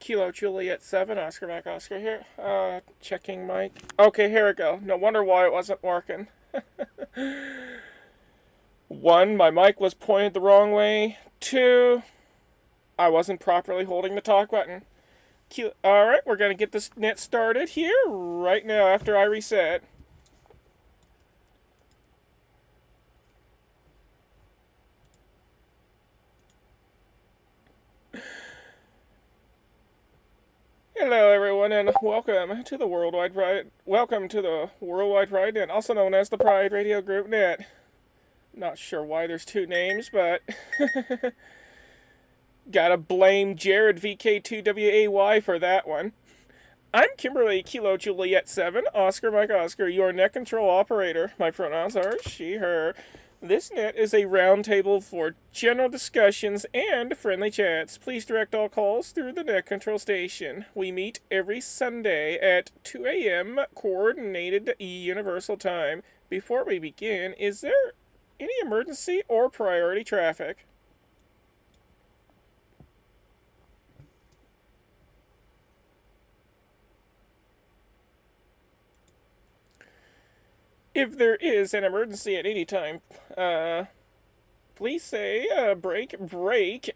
Kilo Juliet 7, Oscar Mike Oscar here. Checking mic. Okay, here we go. No wonder why it wasn't working. One, my mic was pointed the wrong way. Two, I wasn't properly holding the talk button. Alright, we're going to get this net started here right now after I reset. Hello, everyone, and welcome to the Worldwide Pride. Welcome to the Worldwide Pride Net, also known as the Pride Radio Group Net. Not sure why there's two names, but gotta blame Jared VK2WAY for that one. I'm Kimberly Kilo Juliet 7, Oscar Mike Oscar, your net control operator. My pronouns are she, her. This net is a roundtable for general discussions and friendly chats. Please direct all calls through the net control station. We meet every Sunday at 2 a.m. Coordinated Universal Time. Before we begin, is there any emergency or priority traffic? If there is an emergency at any time, please say break,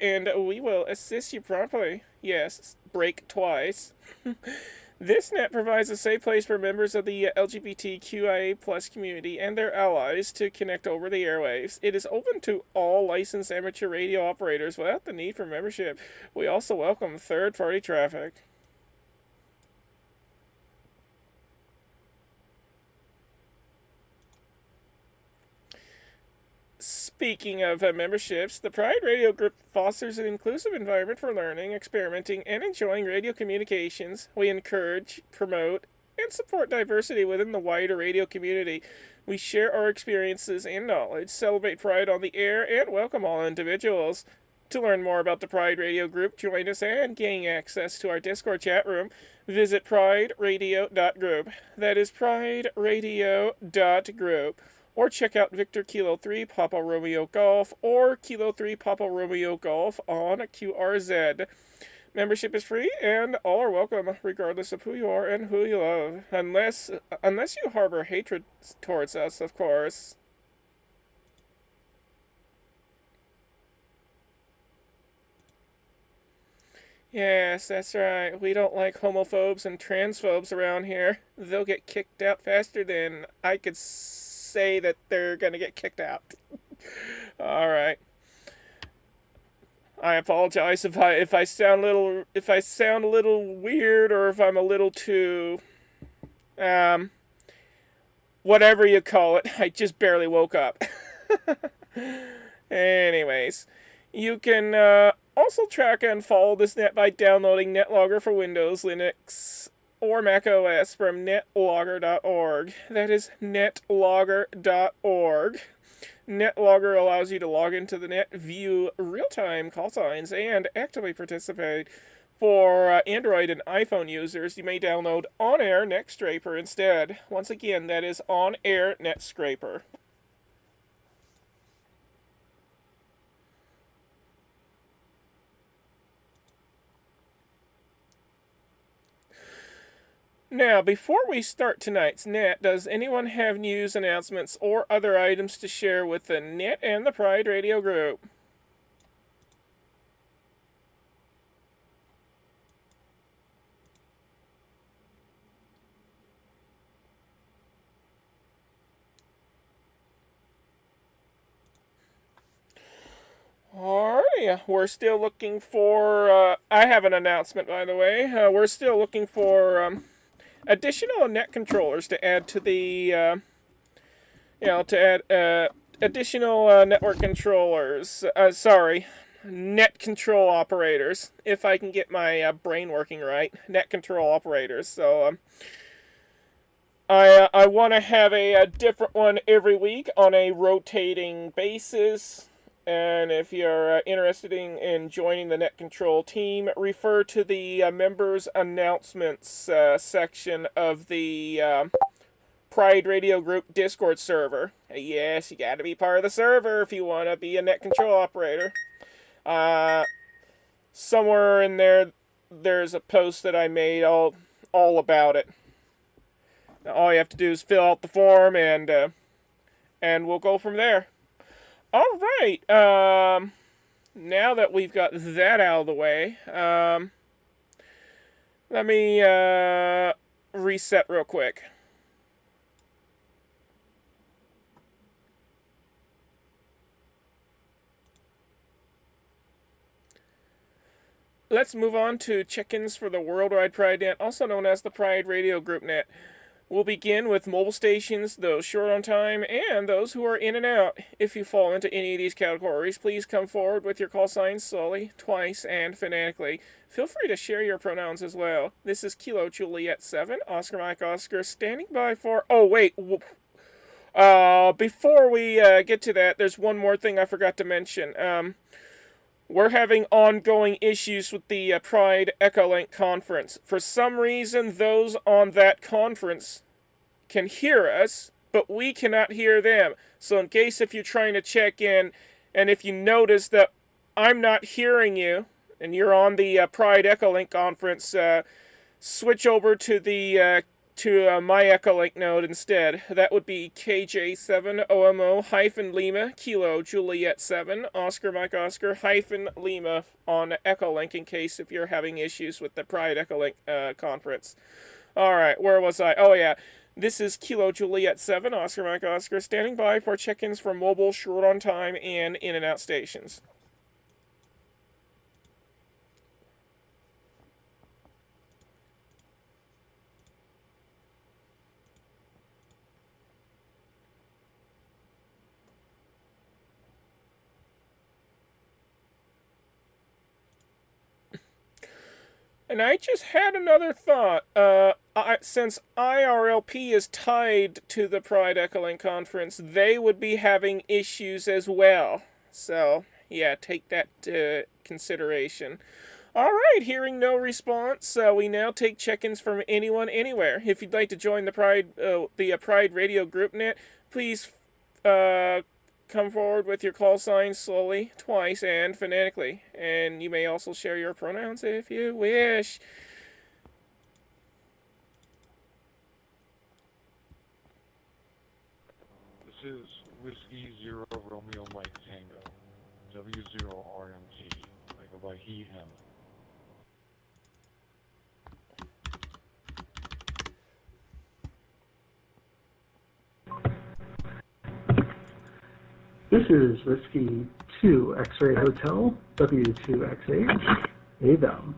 and we will assist you promptly. Yes, break twice. This net provides a safe place for members of the LGBTQIA+ community and their allies to connect over the airwaves. It is open to all licensed amateur radio operators without the need for membership. We also welcome third-party traffic. Speaking of memberships, the Pride Radio Group fosters an inclusive environment for learning, experimenting, and enjoying radio communications. We encourage, promote, and support diversity within the wider radio community. We share our experiences and knowledge, celebrate Pride on the air, and welcome all individuals. To learn more about the Pride Radio Group, join us, and gain access to our Discord chat room, visit prideradio.group. That is prideradio.group. Or check out Victor Kilo 3 Papa Romeo Golf or Kilo 3 Papa Romeo Golf on QRZ. Membership is free and all are welcome, regardless of who you are and who you love. Unless you harbor hatred towards us, of course. Yes, that's right. We don't like homophobes and transphobes around here. They'll get kicked out faster than I could say that they're gonna get kicked out. All right. I apologize if I sound a little weird, or if I'm a little too whatever you call it. I just barely woke up. Anyways, you can also track and follow this net by downloading NetLogger for Windows, Linux, or Mac OS from netlogger.org. That is netlogger.org. NetLogger allows you to log into the net, view real-time call signs, and actively participate. For Android and iPhone users, you may download On Air NetScraper instead. Once again, that is On Air NetScraper. Now, before we start tonight's net, does anyone have news, announcements, or other items to share with the net and the Pride Radio Group? Alrighty, we're still looking for, I have an announcement, by the way. We're still looking for, additional net controllers to add to the, additional network controllers. Net control operators. If I can get my brain working right, net control operators. So I want to have a different one every week on a rotating basis. And if you're interested in joining the net control team, refer to the members announcements section of the Pride Radio Group Discord server. Yes, you gotta be part of the server if you want to be a net control operator. Somewhere in there, there's a post that I made all about it. Now, all you have to do is fill out the form, and we'll go from there. All right. Now that we've got that out of the way, let me reset real quick. Let's move on to check-ins for the Worldwide Pride Net, also known as the Pride Radio Group Net. We'll begin with mobile stations, those short on time, and those who are in and out. If you fall into any of these categories, please come forward with your call signs slowly, twice, and phonetically. Feel free to share your pronouns as well. This is Kilo Juliet 7, Oscar Mike Oscar, standing by for... Oh, wait. Before we get to that, there's one more thing I forgot to mention. We're having ongoing issues with the Pride Echolink conference. For some reason, those on that conference can hear us, but we cannot hear them. So in case if you're trying to check in, and if you notice that I'm not hearing you, and you're on the Pride Echolink conference, switch over to the my Echolink node instead. That would be KJ7OMO-Lima Kilo Juliet 7 Oscar Mike Oscar Lima on Echolink in case if you're having issues with the Pride Echolink conference. Alright, where was I? Oh yeah. This is Kilo Juliet 7 Oscar Mike Oscar standing by for check-ins for mobile, short on time, and in and out stations. And I just had another thought. Since IRLP is tied to the Pride Echolink conference, they would be having issues as well. So, yeah, take that to consideration. Alright, hearing no response, we now take check-ins from anyone, anywhere. If you'd like to join the Pride Radio Group Net, please come forward with your call signs slowly, twice, and phonetically. And you may also share your pronouns if you wish. This is Whiskey Zero Romeo Mike Tango, W0RMT. I go by he, him. This is Whiskey 2 X-Ray Hotel, W2XH, AVM.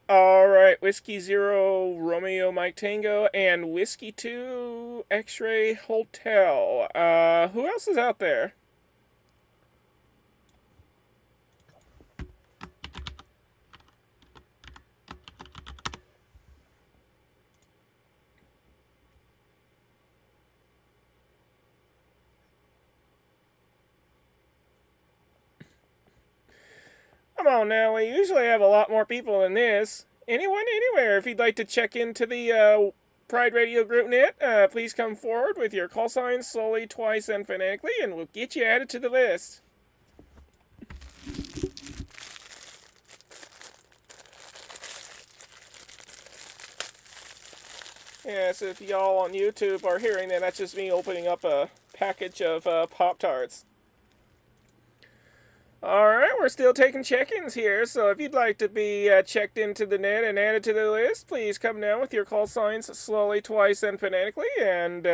Alright, Whiskey 0 Romeo Mike Tango and Whiskey 2 X-Ray Hotel. Who else is out there? Come on now, we usually have a lot more people than this. Anyone, anywhere, if you'd like to check into the Pride Radio Group Net, please come forward with your call signs slowly, twice, and phonetically, and we'll get you added to the list. Yeah, so if y'all on YouTube are hearing that, that's just me opening up a package of Pop-Tarts. Alright, we're still taking check-ins here, so if you'd like to be checked into the net and added to the list, please come down with your call signs slowly, twice, and phonetically, and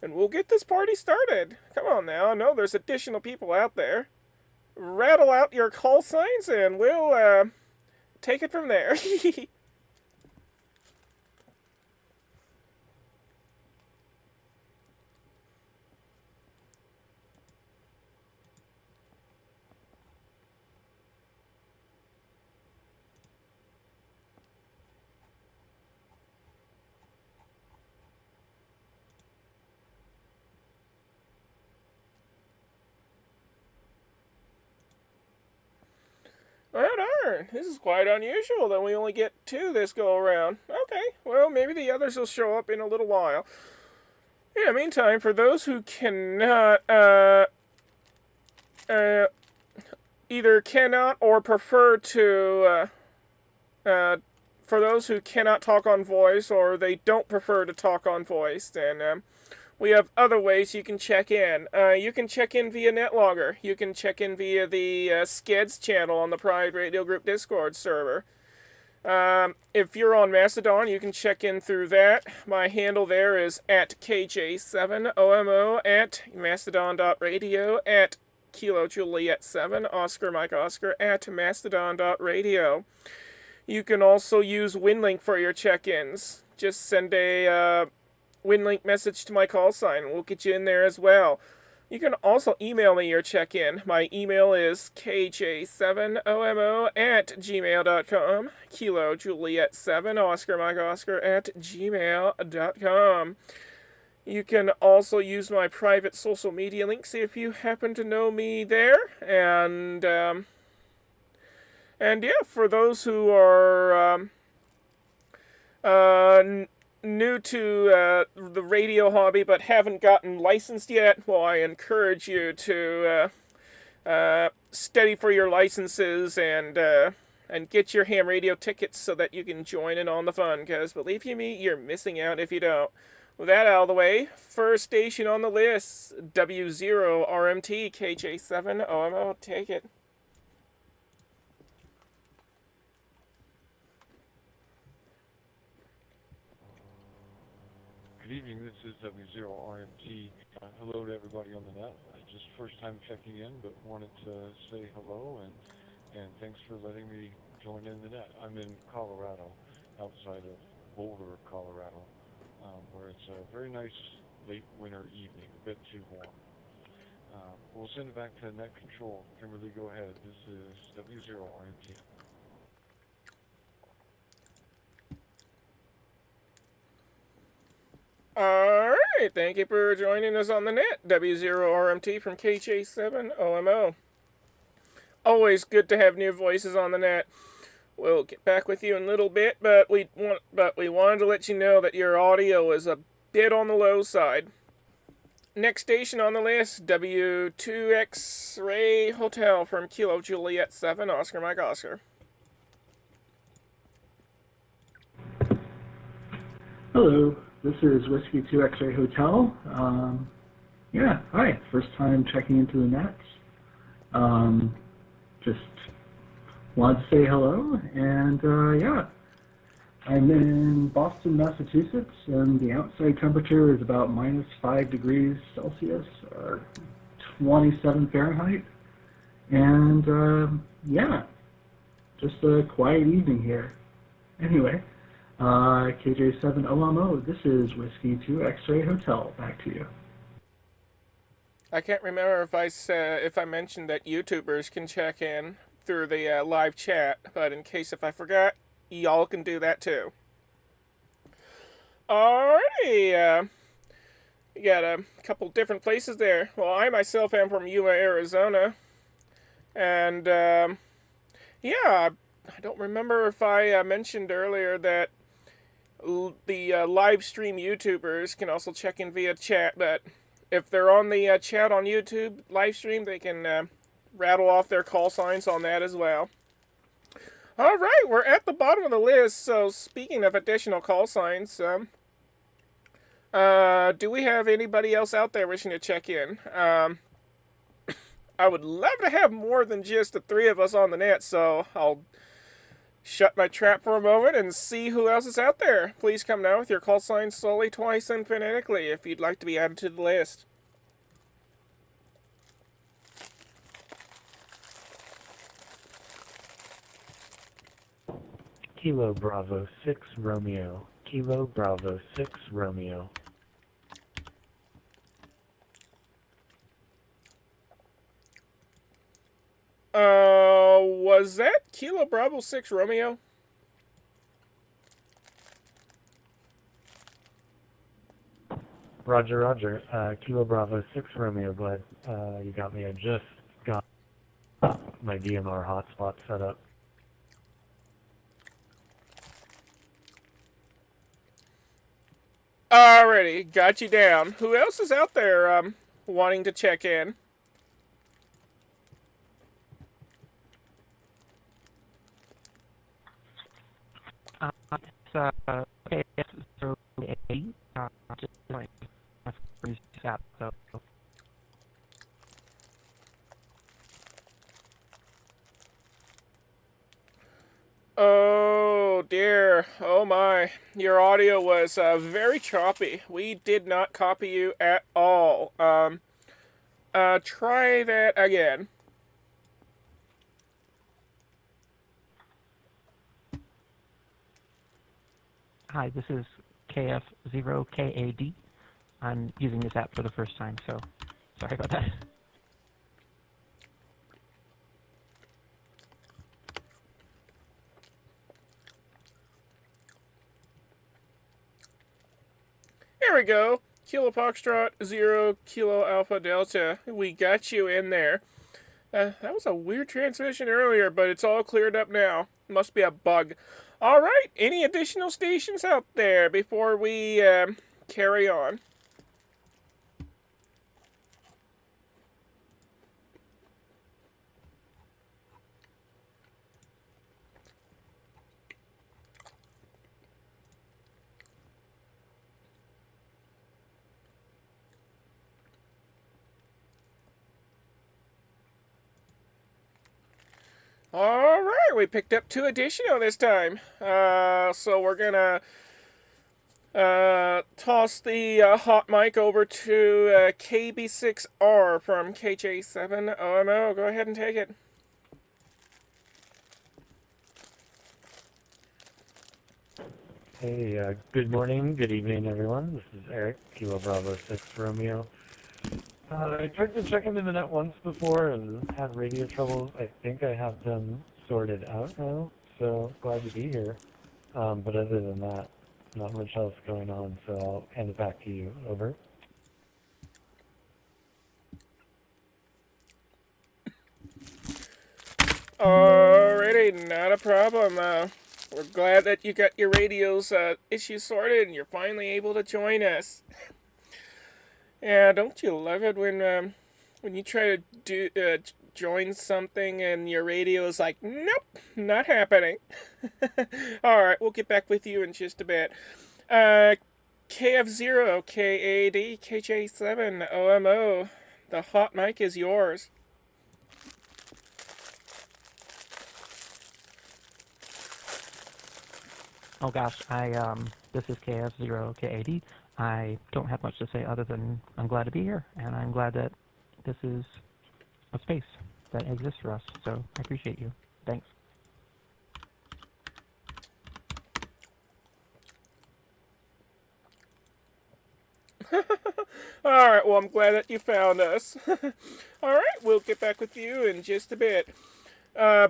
we'll get this party started. Come on now, I know there's additional people out there. Rattle out your call signs, and we'll take it from there. darn, this is quite unusual that we only get 2 this go around. Okay, well, maybe the others will show up in a little while. In the meantime, for those who cannot, either cannot or prefer to, for those who cannot talk on voice or they don't prefer to talk on voice, then we have other ways you can check in. You can check in via NetLogger. You can check in via the Skeds channel on the Pride Radio Group Discord server. If you're on Mastodon, you can check in through that. My handle there is at KJ7OMO at mastodon.radio at Kilo Juliet 7 Oscar Mike Oscar at mastodon.radio. You can also use WinLink for your check-ins. Just send a WinLink message to my call sign. We'll get you in there as well. You can also email me your check-in. My email is kj7omo at gmail.com. Kilo Juliet 7 Oscar Mike Oscar at gmail.com. You can also use my private social media links if you happen to know me there. And yeah, for those who are new to the radio hobby but haven't gotten licensed yet, well, I encourage you to study for your licenses and get your ham radio tickets so that you can join in on the fun, because believe you me, you're missing out if you don't. With that out of the way, first station on the list, W0RMT KJ7OMO, take it. Good evening, this is W0RMT. Hello to everybody on the net. Just first time checking in, but wanted to say hello and thanks for letting me join in the net. I'm in Colorado, outside of Boulder, Colorado, where it's a very nice late winter evening, a bit too warm. We'll send it back to net control. Kimberly, go ahead. This is W0RMT. Alright, thank you for joining us on the net. W0RMT from KJ7OMO. Always good to have new voices on the net. We'll get back with you in a little bit, but we wanted to let you know that your audio is a bit on the low side. Next station on the list, W2X-Ray Hotel from Kilo Juliet 7 Oscar Mike Oscar. Hello, this is Whiskey 2 X-Ray Hotel. Yeah, hi, first time checking into the net. Just wanted to say hello, and yeah, I'm in Boston, Massachusetts, and the outside temperature is about -5 degrees Celsius, or 27 Fahrenheit, and yeah, just a quiet evening here. Anyway, KJ7OMO, this is Whiskey 2 X-Ray Hotel, back to you. I can't remember if I mentioned that YouTubers can check in through the live chat, but in case if I forgot, y'all can do that too. Alrighty, we got a couple different places there. Well, I myself am from Yuma, Arizona, and yeah, I don't remember if I mentioned earlier that the live stream YouTubers can also check in via chat, but if they're on the chat on YouTube live stream, they can rattle off their call signs on that as well. Alright, we're at the bottom of the list, so speaking of additional call signs, do we have anybody else out there wishing to check in? I would love to have more than just the 3 of us on the net, so I'll shut my trap for a moment and see who else is out there. Please come now with your call signs slowly, twice, and phonetically if you'd like to be added to the list. Kilo Bravo 6 Romeo. Kilo Bravo 6 Romeo. Was that Kilo Bravo 6 Romeo? Roger, Roger. Kilo Bravo 6 Romeo, bud. You got me. I just got my DMR hotspot set up. Alrighty, got you down. Who else is out there wanting to check in? It's KF080. Just like my first app, so. Oh dear, oh my. Your audio was very choppy. We did not copy you at all. Try that again. Hi, this is KF0KAD. I'm using this app for the first time, so sorry about that. Here we go. Kilo Foxtrot, 0 Kilo Alpha Delta. We got you in there. That was a weird transmission earlier, but it's all cleared up now. Must be a bug. Alright, any additional stations out there before we carry on? Alright, we picked up 2 additional this time. So we're gonna toss the hot mic over to KB6R from KJ7OMO. Go ahead and take it. Hey, good morning, good evening, everyone. This is Eric, Kilo Bravo 6 Romeo. I tried to check into the net once before and had radio troubles. I think I have them sorted out now, so glad to be here. But other than that, not much else going on, so I'll hand it back to you. Over. Alrighty, not a problem. We're glad that you got your radio's issues sorted and you're finally able to join us. Yeah, don't you love it when you try to join something and your radio is like, nope, not happening. Alright, we'll get back with you in just a bit. KF0, KAD, KJ7, OMO. The hot mic is yours. Oh gosh, this is KF0KAD. I don't have much to say other than I'm glad to be here, and I'm glad that this is a space that exists for us, so I appreciate you. Thanks. Alright, well, I'm glad that you found us. Alright, we'll get back with you in just a bit.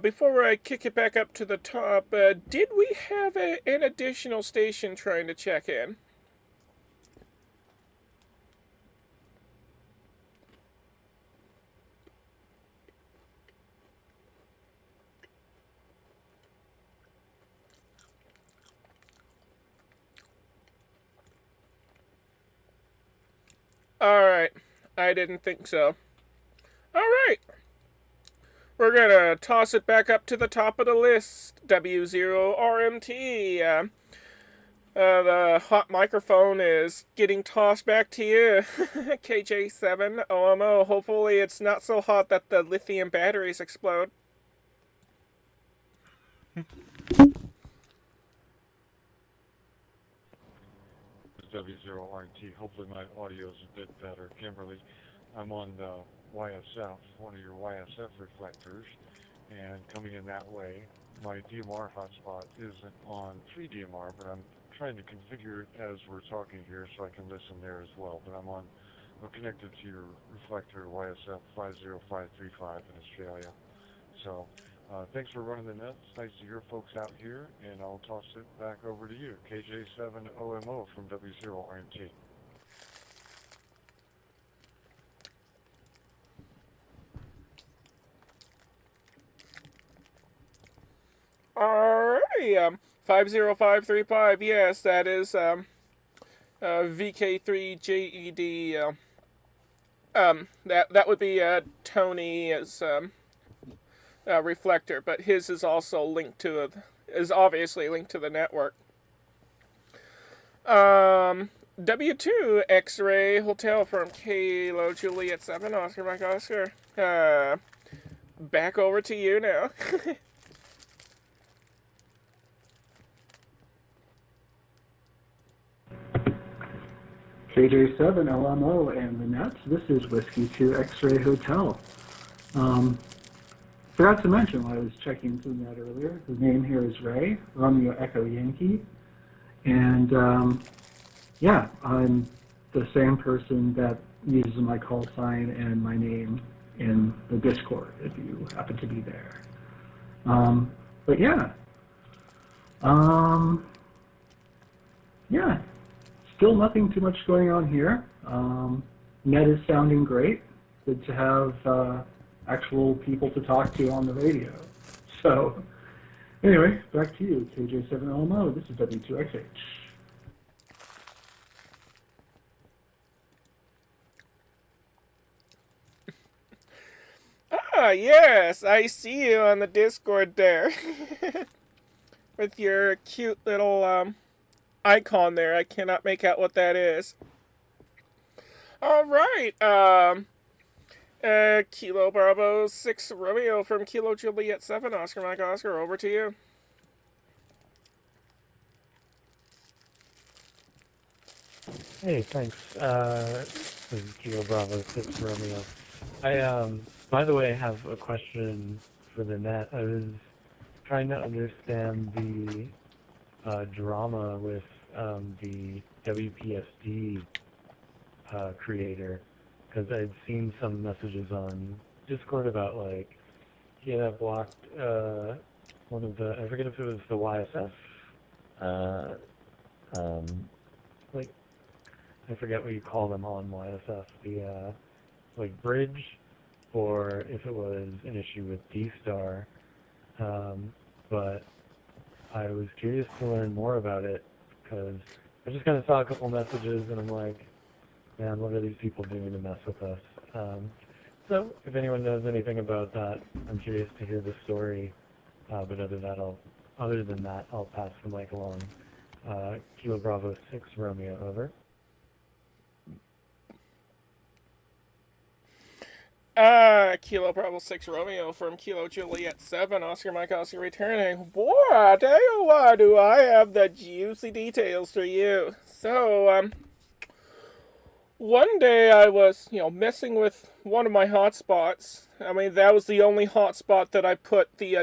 Before I kick it back up to the top, did we have an additional station trying to check in? Alright, I didn't think so. Alright, we're gonna toss it back up to the top of the list. W0RMT. The hot microphone is getting tossed back to you. KJ7OMO. Hopefully it's not so hot that the lithium batteries explode. W0RT. Hopefully my audio is a bit better. Kimberly, I'm on the YSF, one of your YSF reflectors, and coming in that way. My DMR hotspot isn't on 3DMR, but I'm trying to configure it as we're talking here so I can listen there as well. But I'm connected to your reflector YSF 50535 in Australia. So thanks for running the net. It's nice to hear folks out here, and I'll toss it back over to you. KJ7OMO from W0RMT. Alrighty, 50535, yes, that is VK3JED. That would be Tony's reflector, but his is also linked to is obviously linked to the network. W2 X-Ray Hotel from Kilo Juliet 7 Oscar Mike Oscar. Back over to you now. KJ7 LMO and the Nets. This is Whiskey 2 X-Ray Hotel. Forgot to mention when I was checking into the net earlier, his name here is Ray, Romeo Echo Yankee. And yeah, I'm the same person that uses my call sign and my name in the Discord if you happen to be there. But yeah. Yeah. Still nothing too much going on here. Net is sounding great. Good to have actual people to talk to on the radio. So, anyway, back to you, KJ7LMO. This is W2XH. Ah, yes, I see you on the Discord there. With your cute little icon there. I cannot make out what that is. Alright, Kilo Bravo 6 Romeo from Kilo Juliet 7, Oscar Mike Oscar, over to you. Hey, thanks. This is Kilo Bravo 6 Romeo. I, by the way, have a question for the net. I was trying to understand the drama with the WPSD creator, because I'd seen some messages on Discord about, like, he had blocked one of the, I forget if it was the YSF, like, I forget what you call them on YSF, the, like, bridge, or if it was an issue with D-Star, but I was curious to learn more about it, because I just kind of saw a couple messages, and I'm like, man, what are these people doing to mess with us? So, if anyone knows anything about that, I'm curious to hear the story, but other than that, I'll pass the mic along. Kilo Bravo 6 Romeo, over. Kilo Bravo 6 Romeo from Kilo Juliet 7, Oscar Mike Oscar returning. Boy, I tell you what, do I have the juicy details for you. So, one day I was, messing with one of my hotspots. I mean, that was the only hotspot that I put the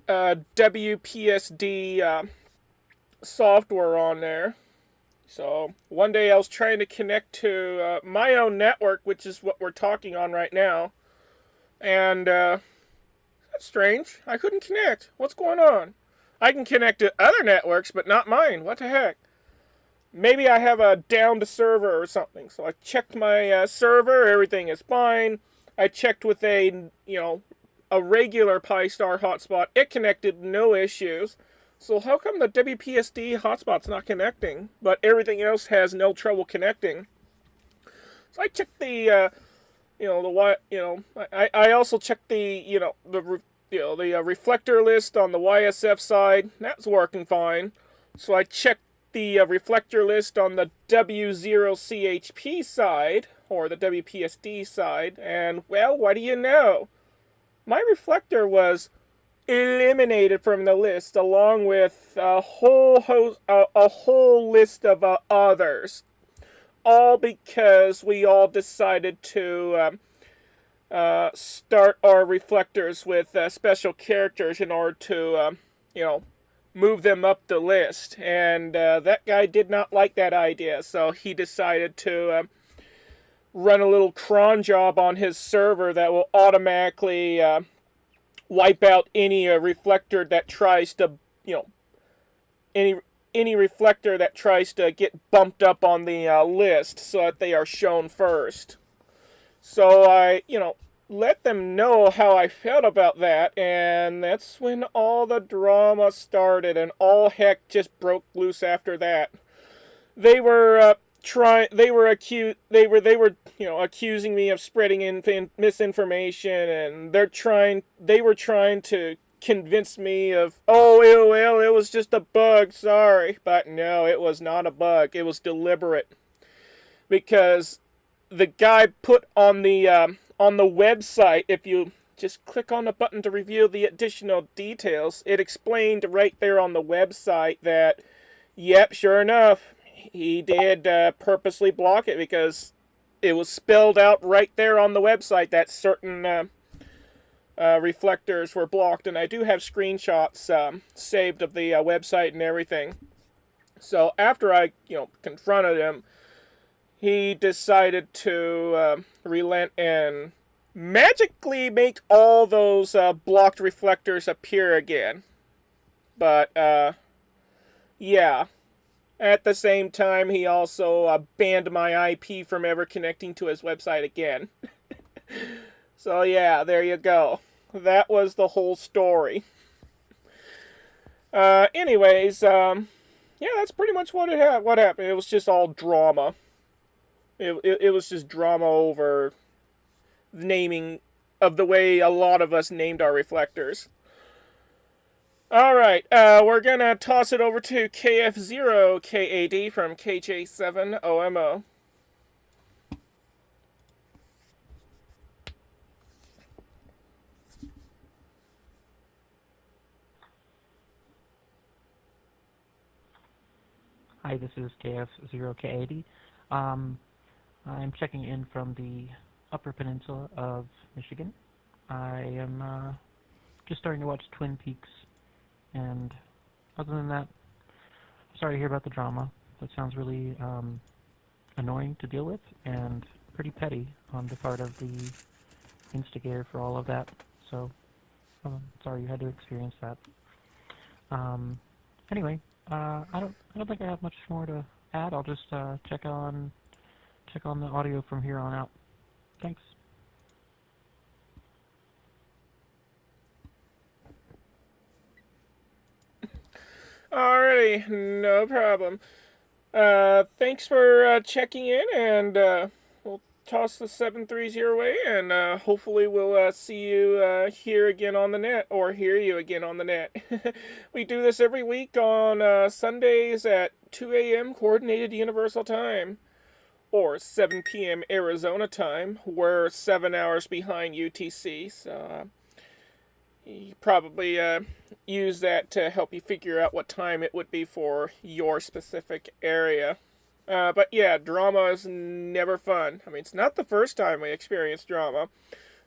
WPSD software on there. So, one day I was trying to connect to my own network, which is what we're talking on right now. And, that's strange. I couldn't connect. What's going on? I can connect to other networks, but not mine. What the heck? Maybe I have a downed server or something. So I checked my server. Everything is fine. I checked with a regular Pi-Star hotspot. It connected, no issues. So how come the WPSD hotspot's not connecting, but everything else has no trouble connecting? So I checked the, I also checked the, the reflector list on the YSF side. That's working fine. So I checked the reflector list on the W0CHP side, or the WPSD side, and, well, what do you know? My reflector was eliminated from the list, along with a whole list of others, all because we all decided to start our reflectors with special characters in order to, move them up the list. And that guy did not like that idea, so he decided to run a little cron job on his server that will automatically wipe out any reflector that tries to, any reflector that tries to get bumped up on the list, so that they are shown first. So I, let them know how I felt about that, and that's when all the drama started, and all heck just broke loose after that. They were accusing me of spreading misinformation, and they were trying to convince me of, oh, well, it was just a bug, sorry. But no, it was not a bug, it was deliberate. Because the guy put on the website, if you just click on the button to reveal the additional details, it explained right there on the website that, yep, sure enough, he did purposely block it, because it was spelled out right there on the website that certain reflectors were blocked, and I do have screenshots saved of the website and everything. So after I, confronted him, he decided to relent and magically make all those blocked reflectors appear again. But, yeah. At the same time, he also banned my IP from ever connecting to his website again. So yeah, there you go. That was the whole story. Anyways, yeah, that's pretty much what happened. It was just all drama. It was just drama over naming of the way a lot of us named our reflectors. Alright, we're gonna toss it over to KF0KAD from KJ7OMO. Hi, this is KF0K80. I'm checking in from the Upper Peninsula of Michigan. I am just starting to watch Twin Peaks, and other than that, sorry to hear about the drama. That sounds really annoying to deal with, and pretty petty on the part of the instigator for all of that. So, sorry you had to experience that. Anyway, I don't think I have much more to add. I'll just check on the audio from here on out. Thanks. Alrighty, no problem. Thanks for checking in, and we'll toss the 730 away, and hopefully we'll see you here again on the net, or hear you again on the net. We do this every week on Sundays at 2 a.m. Coordinated Universal Time, or 7 p.m. Arizona time. We're 7 hours behind UTC, so you probably use that to help you figure out what time it would be for your specific area. But yeah, drama is never fun. I mean, it's not the first time we experienced drama.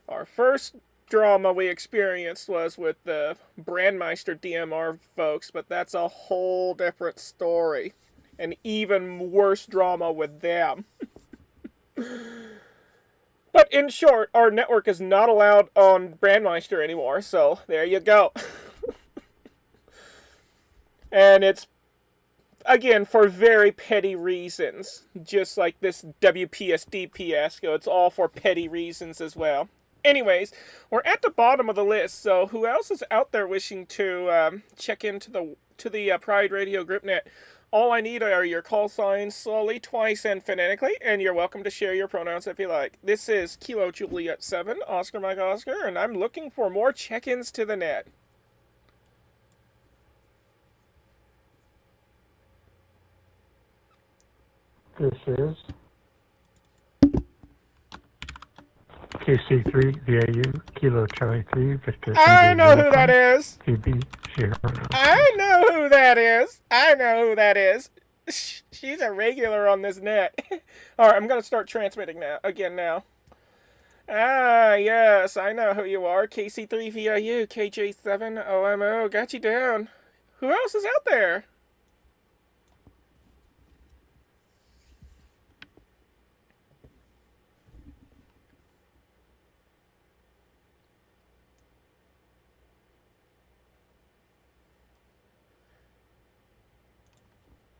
Our first drama we experienced was with the Brandmeister DMR folks, but that's a whole different story. And even worse drama with them. But in short, our network is not allowed on Brandmeister anymore, so there you go. And it's, again, for very petty reasons. Just like this WPSD fiasco, it's all for petty reasons as well. Anyways, we're at the bottom of the list, so who else is out there wishing to check into the Pride Radio GroupNet? All I need are your call signs slowly, twice, and phonetically, and you're welcome to share your pronouns if you like. This is Kilo Juliet 7, Oscar Mike Oscar, and I'm looking for more check-ins to the net. This is KC3 VAU Kilo Charlie 3 Victor. I know who that is. TB Share. I know who that is. I know who that is. She's a regular on this net. Alright, I'm gonna start transmitting now. Ah, yes, I know who you are. KC3 VIU, KJ7 OMO. Got you down. Who else is out there?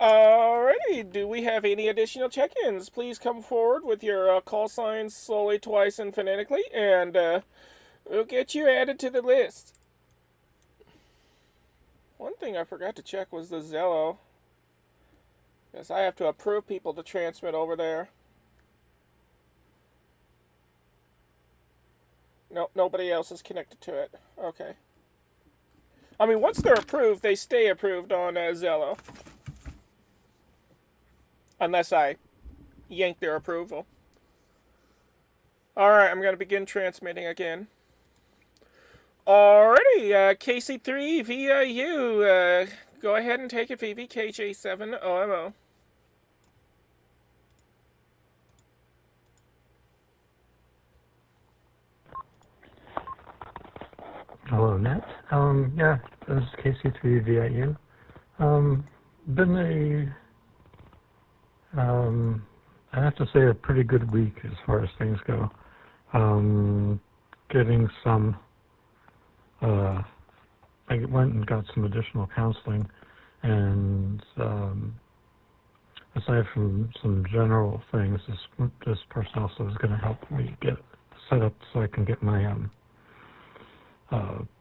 Alrighty, do we have any additional check-ins? Please come forward with your call signs slowly, twice, and phonetically, and we'll get you added to the list. One thing I forgot to check was the Zello. Yes, I have to approve people to transmit over there. No, nobody else is connected to it. Okay. I mean, once they're approved, they stay approved on Zello. Unless I yank their approval. Alright, I'm going to begin transmitting again. Alrighty, KC3 via you. Go ahead and take it, VVKJ7 OMO. Hello, Nat. Yeah, this is KC3 VIU. Been I have to say a pretty good week as far as things go. Getting some, I went and got some additional counseling, and aside from some general things, this person also is going to help me get set up so I can get my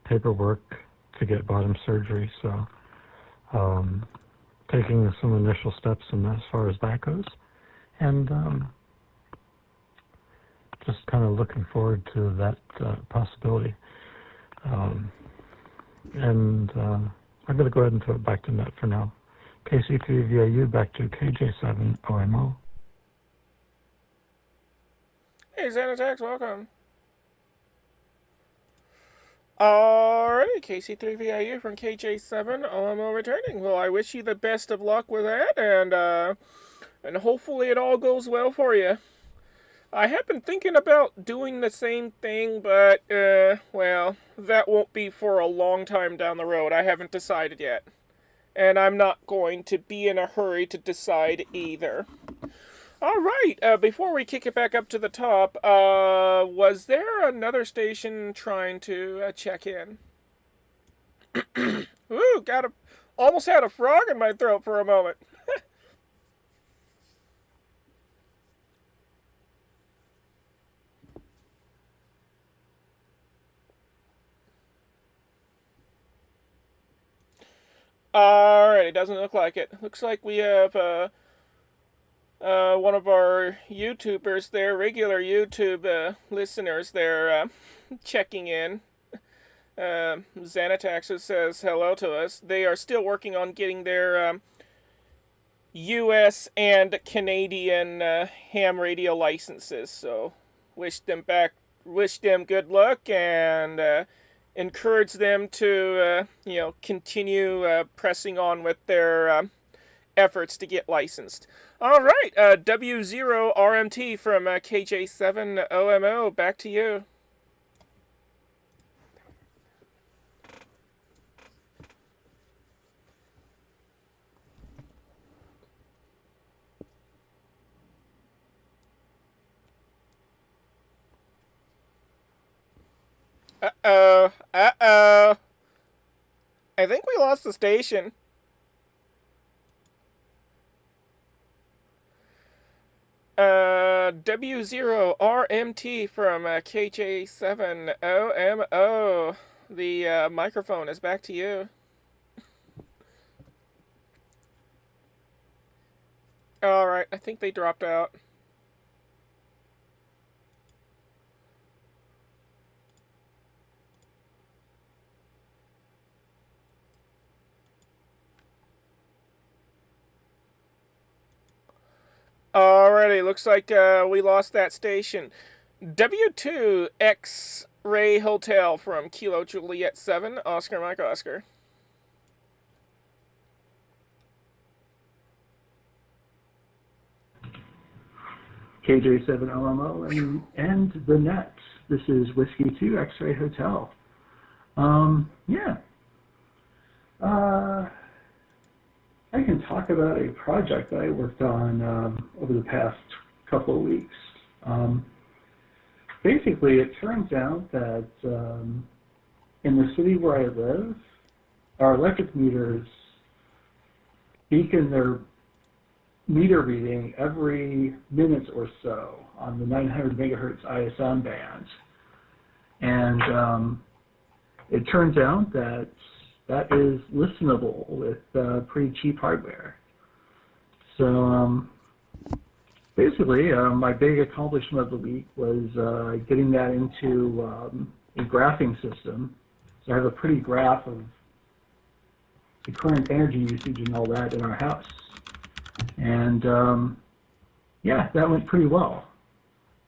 paperwork to get bottom surgery. So taking some initial steps in that as far as that goes, and just kind of looking forward to that possibility. I'm going to go ahead and throw it back to Net for now. KC3VIU back to KJ7 OMO. Hey, Xanatex, welcome. Alrighty, KC3VIU from KJ7 OMO returning. Well, I wish you the best of luck with that, and hopefully it all goes well for you. I have been thinking about doing the same thing, but, well, that won't be for a long time down the road. I haven't decided yet. And I'm not going to be in a hurry to decide either. Alright, before we kick it back up to the top, was there another station trying to check in? Ooh, almost had a frog in my throat for a moment. Alright, it doesn't look like it. Looks like we have, one of our YouTubers there, regular YouTube listeners there, checking in. Xanataxis says hello to us. They are still working on getting their U.S. and Canadian ham radio licenses. So wish them good luck, and encourage them to continue pressing on with their efforts to get licensed. All right, W0RMT from KJ7 OMO, back to you. Uh-oh. Uh-oh. I think we lost the station. W0RMT from KJ7OMO. The microphone is back to you. Alright, I think they dropped out. Alrighty, looks like we lost that station. W2 X-Ray Hotel from Kilo Juliet 7, Oscar Mike Oscar. KJ7OMO and the Net. This is Whiskey 2 X-Ray Hotel. Yeah. I can talk about a project that I worked on over the past couple of weeks. Basically, it turns out that in the city where I live, our electric meters beacon their meter reading every minute or so on the 900 megahertz ISM band. And it turns out that that is listenable with pretty cheap hardware. So basically, my big accomplishment of the week was getting that into a graphing system. So I have a pretty graph of the current energy usage and all that in our house. And yeah, that went pretty well.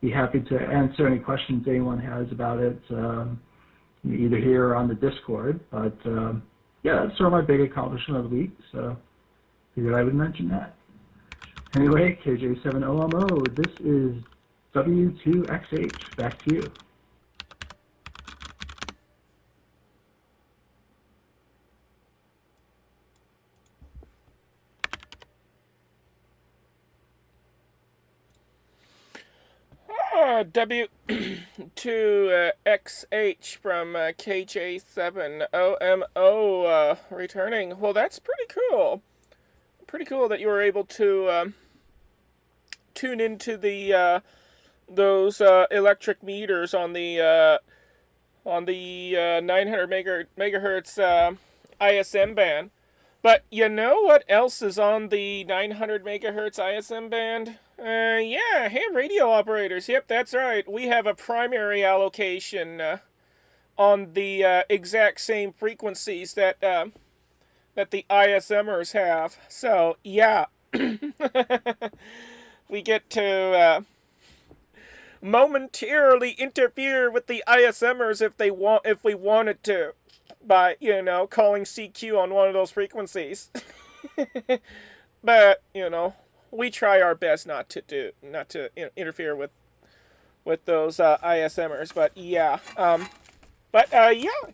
Be happy to answer any questions anyone has about it, either here or on the Discord. But yeah, that's sort of my big accomplishment of the week, so figured I would mention that. Anyway, KJ7OMO, this is W2XH. Back to you. W2XH from KJ7OMO returning. Well, that's pretty cool. Pretty cool that you were able to tune into the those electric meters on the 900 megahertz ISM band. But you know what else is on the 900 megahertz ISM band? Yeah, ham radio operators. Yep, that's right. We have a primary allocation on the exact same frequencies that that the ISMers have. So yeah, we get to momentarily interfere with the ISMers if we wanted to, by calling CQ on one of those frequencies. But we try our best not to interfere with those ISMers. But yeah,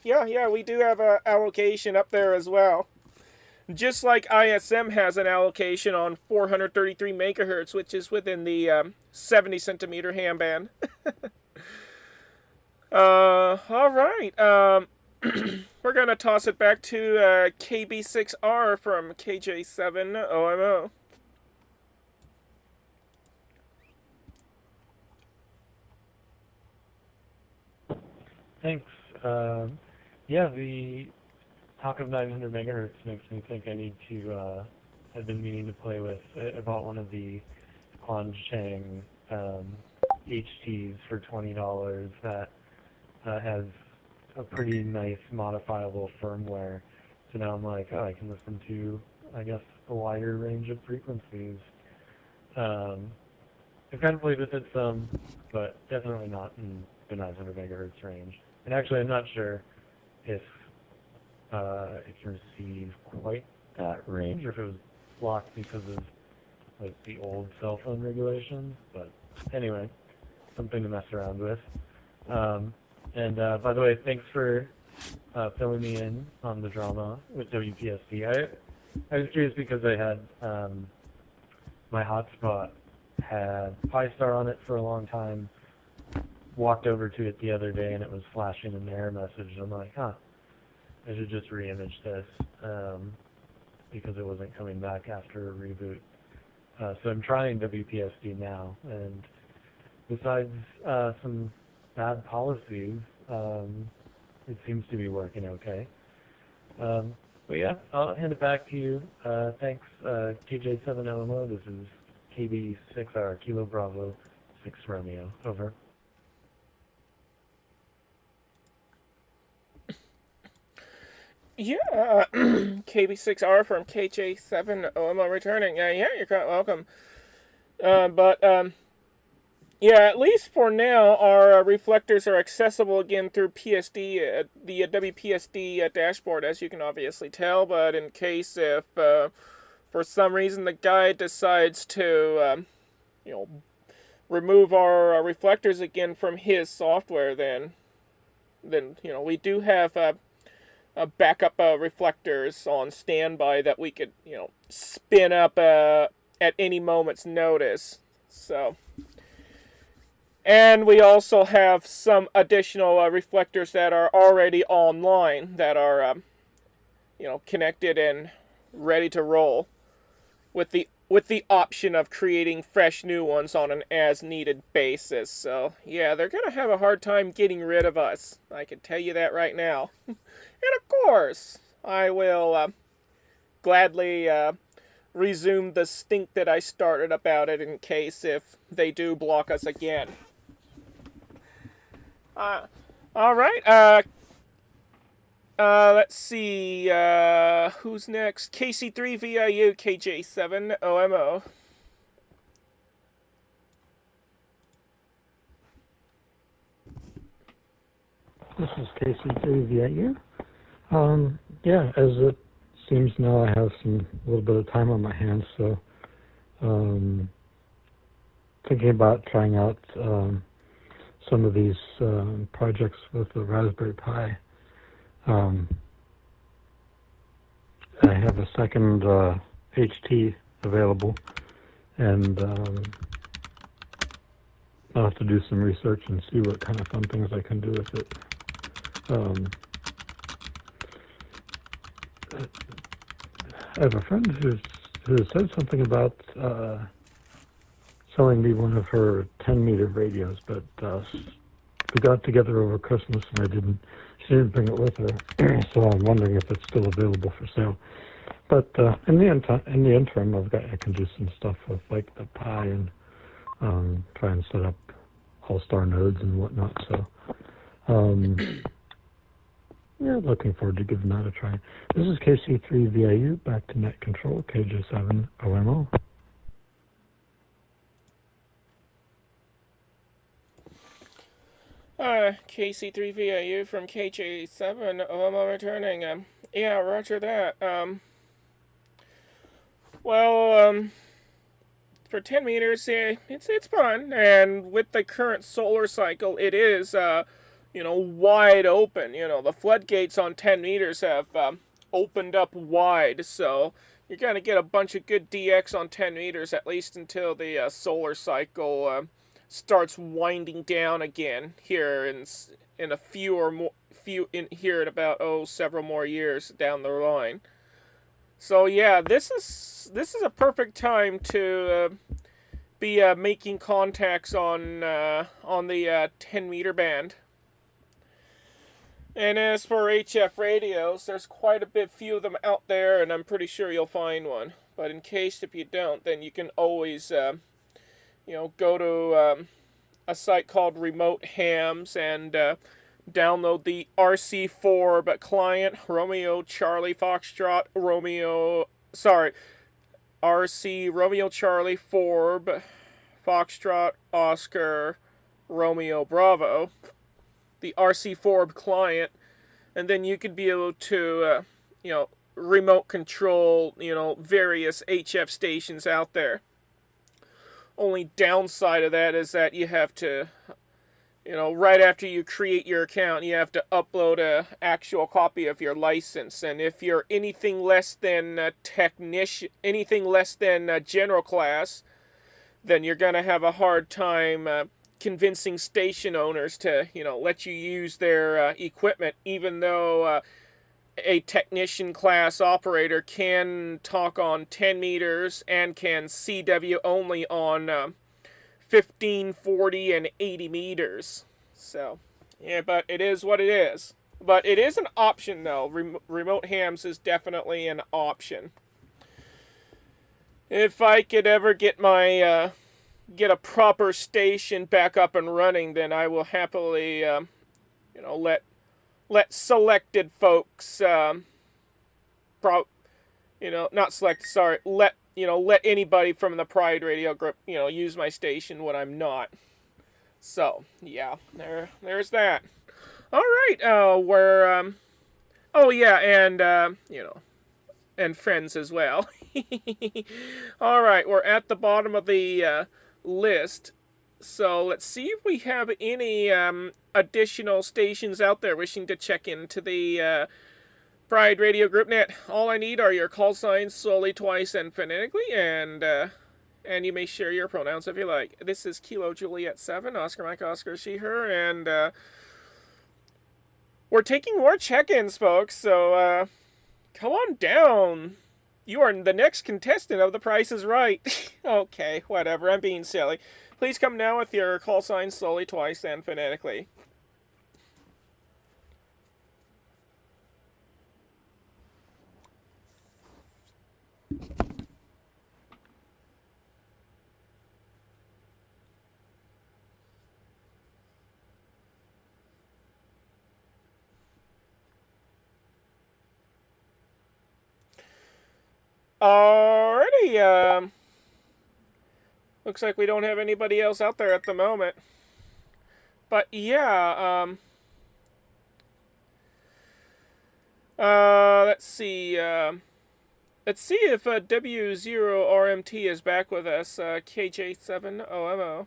yeah, we do have an allocation up there as well. Just like ISM has an allocation on 433 megahertz, which is within the 70 centimeter ham band. All right. We're going to toss it back to KB6R from KJ7OMO. Thanks. Yeah, the talk of 900 megahertz makes me think I need to, I've been meaning to play with, I bought one of the Quanchang HTs for $20 that has a pretty nice modifiable firmware. So now I'm like, oh, I can listen to, I guess, a wider range of frequencies. I've kind of played with it some, but definitely not in the 900 megahertz range. And actually, I'm not sure if it can receive quite that range, or if it was blocked because of like the old cell phone regulations. But anyway, something to mess around with. And by the way, thanks for filling me in on the drama with WPSD. I was curious because I had my hotspot had Pi-Star on it for a long time. Walked over to it the other day and it was flashing an error message. I'm like, I should just re-image this because it wasn't coming back after a reboot. So I'm trying WPSD now, and besides some bad policies, it seems to be working okay. But yeah, I'll hand it back to you. Thanks, KJ7LMO. This is KB6R, Kilo Bravo 6 Romeo. Over. Yeah, KB6R from KJ7OMO returning. Yeah, you're quite welcome. Yeah, at least for now, our reflectors are accessible again through PSD, the WPSD dashboard, as you can obviously tell. But in case if, for some reason, the guy decides to, remove our reflectors again from his software, then we do have backup reflectors on standby that we could, spin up at any moment's notice. So. And we also have some additional reflectors that are already online that are, connected and ready to roll with the with the option of creating fresh new ones on an as-needed basis. So, yeah, they're going to have a hard time getting rid of us. I can tell you that right now. And of course, I will gladly resume the stink that I started about it in case if they do block us again. All right. Let's see. Who's next? KC3VIU, KJ7OMO. This is KC3VIU. Yeah, as it seems now I have a little bit of time on my hands, so thinking about trying out some of these projects with the Raspberry Pi. I have a second HT available, and I'll have to do some research and see what kind of fun things I can do with it. I have a friend who said something about selling me one of her 10-meter radios, but we got together over Christmas and she didn't bring it with her, so I'm wondering if it's still available for sale. But in the interim, I can do some stuff with like the Pi and try and set up all-star nodes and whatnot. So yeah, looking forward to giving that a try. This is KC3VIU, back to net control, KJ7OMO. KC3VIU from KJ7OMO returning. Yeah, roger that. For 10 meters, it's fun, and with the current solar cycle, it is, wide open. The floodgates on 10 meters have opened up wide, so you're going to get a bunch of good DX on 10 meters, at least until the solar cycle starts winding down again here in a few here in about several more years down the line. So yeah, this is a perfect time to be making contacts on the 10-meter band. And as for HF radios, there's quite a few of them out there, and I'm pretty sure you'll find one. But in case if you don't, then you can always go to a site called Remote Hams and download the RC4 client, Romeo Charlie Foxtrot RC Romeo Charlie Forb Foxtrot Oscar Romeo Bravo, the RC Forb client, and then you could be able to remote control various HF stations out there. Only downside of that is that you have to, right after you create your account, you have to upload an actual copy of your license. And if you're anything less than general class, then you're going to have a hard time convincing station owners to, let you use their equipment, even though a technician class operator can talk on 10 meters and can CW only on 15, 40, and 80 meters. So, yeah, but it is what it is. But it is an option, though. Remote hams is definitely an option. If I could ever get my get a proper station back up and running, then I will happily, let selected folks, let anybody from the Pride Radio group, use my station when I'm not. So, yeah, there's that. All right, and friends as well. All right, we're at the bottom of the list. So let's see if we have any additional stations out there wishing to check into the Pride Radio Group Net. All I need are your call signs solely, twice, and phonetically, and you may share your pronouns if you like. This is Kilo Juliet 7, Oscar Mike Oscar she her, and we're taking more check-ins, folks, so come on down. You are the next contestant of The Price is Right. Okay, whatever. I'm being silly. Please come now with your call sign slowly, twice, and phonetically. Alrighty, looks like we don't have anybody else out there at the moment. But yeah, let's see, let's see if W0RMT is back with us, KJ7OMO.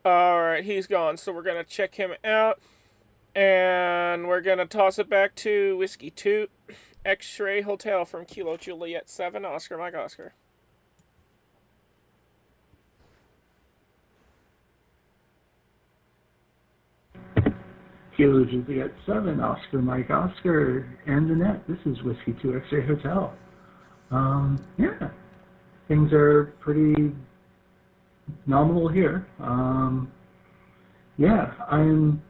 Alright, he's gone, so we're gonna check him out. And we're gonna toss it back to Whiskey 2, X-Ray Hotel from Kilo Juliet 7, Oscar Mike Oscar. Kilo Juliet 7, Oscar Mike Oscar, and Annette. This is Whiskey 2 X-Ray Hotel. Yeah, things are pretty nominal here. Yeah, I'm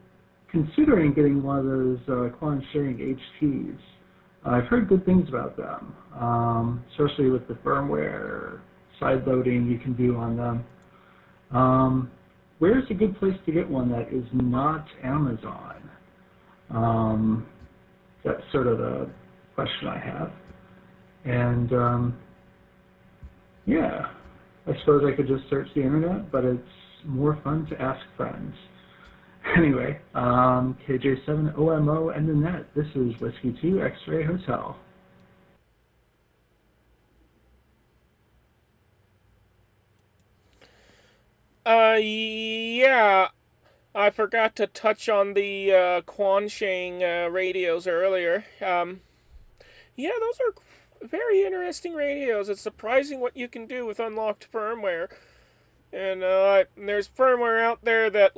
considering getting one of those Quan sharing HTs. I've heard good things about them, especially with the firmware side loading you can do on them. Where's a good place to get one that is not Amazon? That's sort of the question I have. And yeah, I suppose I could just search the internet, but it's more fun to ask friends. Anyway, KJ7OMO and Annette, this is Whiskey 2 X-Ray Hotel. Yeah, I forgot to touch on the Quansheng radios earlier. Yeah, those are very interesting radios. It's surprising what you can do with unlocked firmware. And there's firmware out there that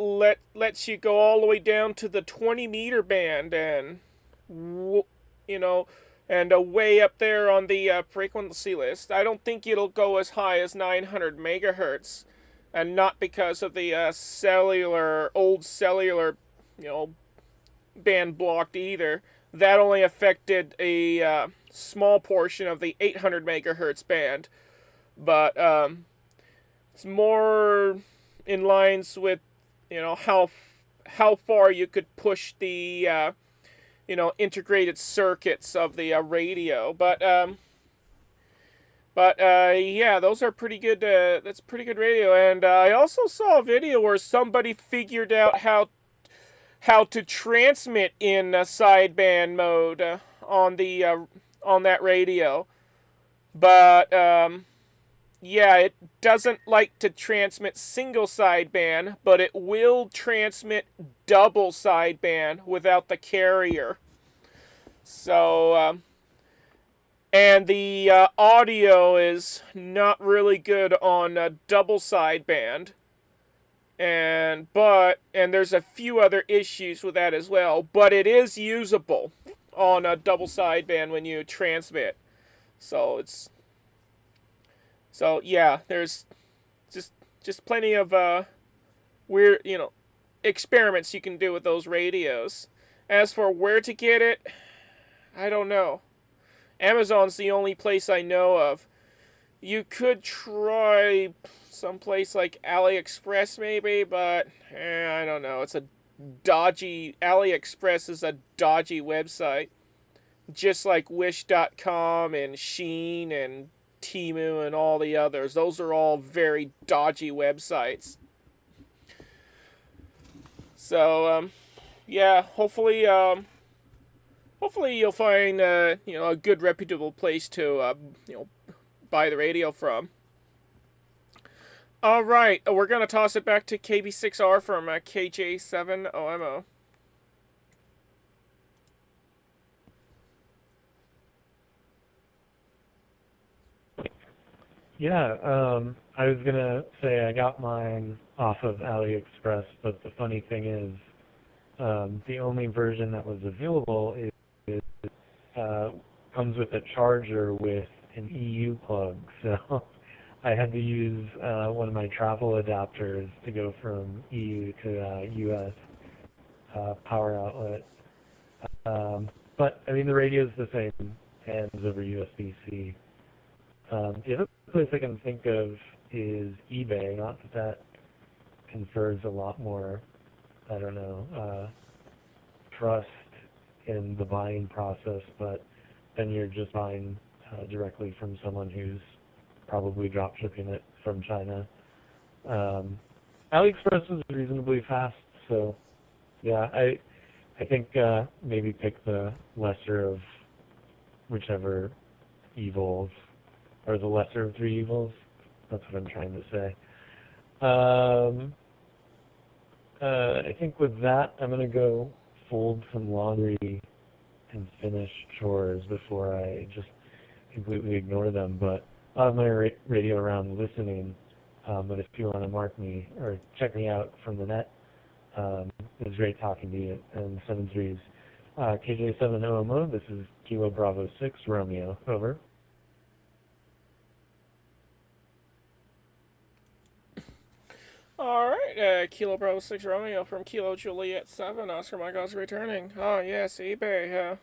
lets you go all the way down to the 20-meter band, and and way up there on the frequency list. I don't think it'll go as high as 900 megahertz, and not because of the old cellular, band blocked either. That only affected a small portion of the 800 megahertz band, but it's more in lines with, how far you could push the, integrated circuits of the radio. But yeah, those are pretty good. That's pretty good radio. And I also saw a video where somebody figured out how to transmit in sideband mode on that radio, but yeah, it doesn't like to transmit single sideband, but it will transmit double sideband without the carrier. So, and the audio is not really good on double sideband, and there's a few other issues with that as well. But it is usable on a double sideband when you transmit. So yeah, there's just plenty of weird, experiments you can do with those radios. As for where to get it, I don't know. Amazon's the only place I know of. You could try someplace like AliExpress maybe, but I don't know. AliExpress is a dodgy website. Just like Wish.com and Shein and Temu and all the others. Those are all very dodgy websites. So, yeah, hopefully you'll find, a good reputable place to, buy the radio from. Alright, we're going to toss it back to KB6R from KJ7OMO. Yeah, I was gonna say I got mine off of AliExpress, but the funny thing is, the only version that was available is comes with a charger with an EU plug. So I had to use one of my travel adapters to go from EU to US power outlet. But I mean, the radio's the same, and it's over USB-C. The other place I can think of is eBay. Not that that confers a lot more, I don't know, trust in the buying process, but then you're just buying directly from someone who's probably drop shipping it from China. AliExpress is reasonably fast, so yeah, I think maybe pick the lesser of whichever evils, or the lesser of three evils. That's what I'm trying to say. I think with that, I'm going to go fold some laundry and finish chores before I just completely ignore them. But I'll have my radio around listening. But if you want to mark me or check me out from the net, it was great talking to you. And 73's KJ7OMO, this is Kilo Bravo 6 Romeo. Over. All right, Kilo Bravo 6 Romeo from Kilo Juliet 7, Oscar Mike Oscar returning. Oh, yes, eBay.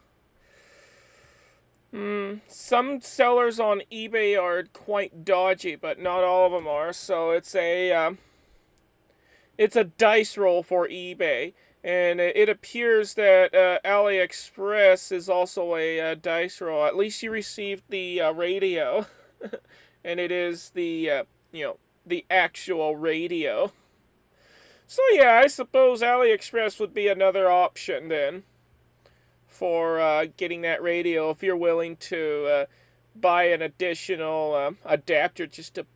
Some sellers on eBay are quite dodgy, but not all of them are. So it's a dice roll for eBay, and it appears that AliExpress is also a dice roll. At least you received the radio, and it is the the actual radio. So yeah, I suppose AliExpress would be another option then for getting that radio if you're willing to buy an additional adapter just to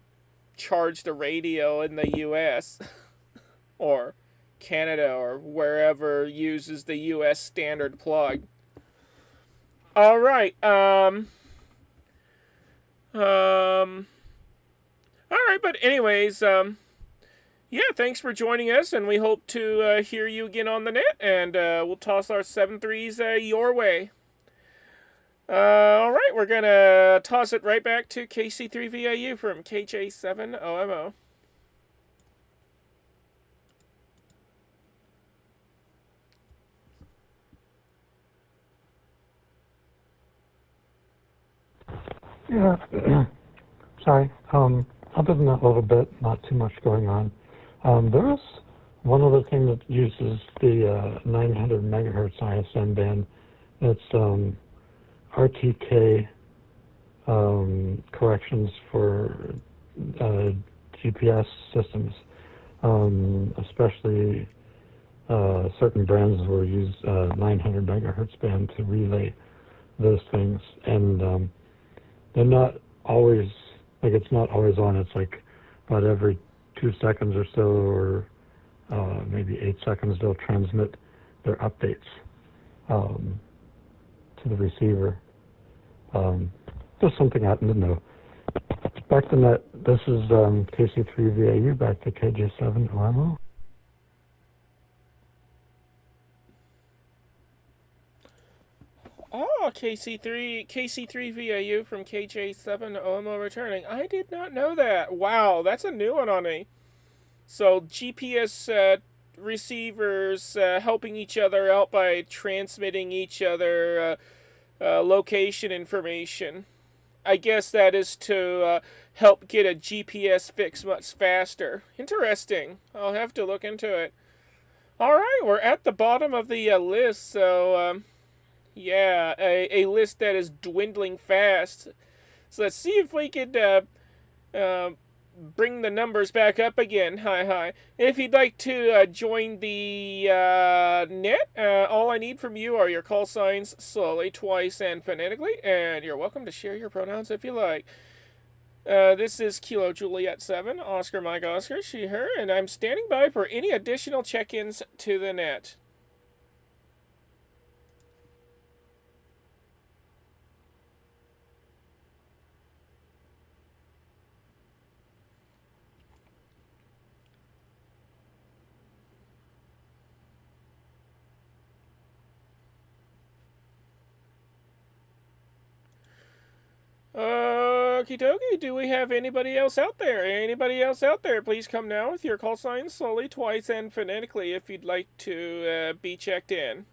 charge the radio in the US or Canada or wherever uses the US standard plug. All right. All right, but anyways, yeah, thanks for joining us, and we hope to hear you again on the net, and we'll toss our 7.3s your way. All right, we're going to toss it right back to KC3VAU from KJ7OMO. Yeah. Sorry. Other than that little bit, not too much going on. There is one other thing that uses the 900 megahertz ISM band. It's RTK corrections for GPS systems, especially certain brands will use 900 megahertz band to relay those things, and they're not always, like, it's not always on. It's like about every 2 seconds or so, or maybe 8 seconds, they'll transmit their updates to the receiver. Just something I didn't know. Back to net, this is KC3VAU, back to KJ7OMO. Oh, KC3VAU from KJ7OMO returning. I did not know that. Wow, that's a new one on me. So GPS receivers helping each other out by transmitting each other location information. I guess that is to help get a GPS fix much faster. Interesting. I'll have to look into it. All right, we're at the bottom of the list, so yeah, a list that is dwindling fast. So let's see if we could bring the numbers back up again. Hi. If you'd like to join the net, all I need from you are your call signs slowly, twice, and phonetically, and you're welcome to share your pronouns if you like. This is Kilo Juliet 7, Oscar Mike Oscar, she, her, and I'm standing by for any additional check-ins to the net. Okie dokie. Do we have anybody else out there? Anybody else out there? Please come now with your call sign slowly, twice, and phonetically if you'd like to be checked in.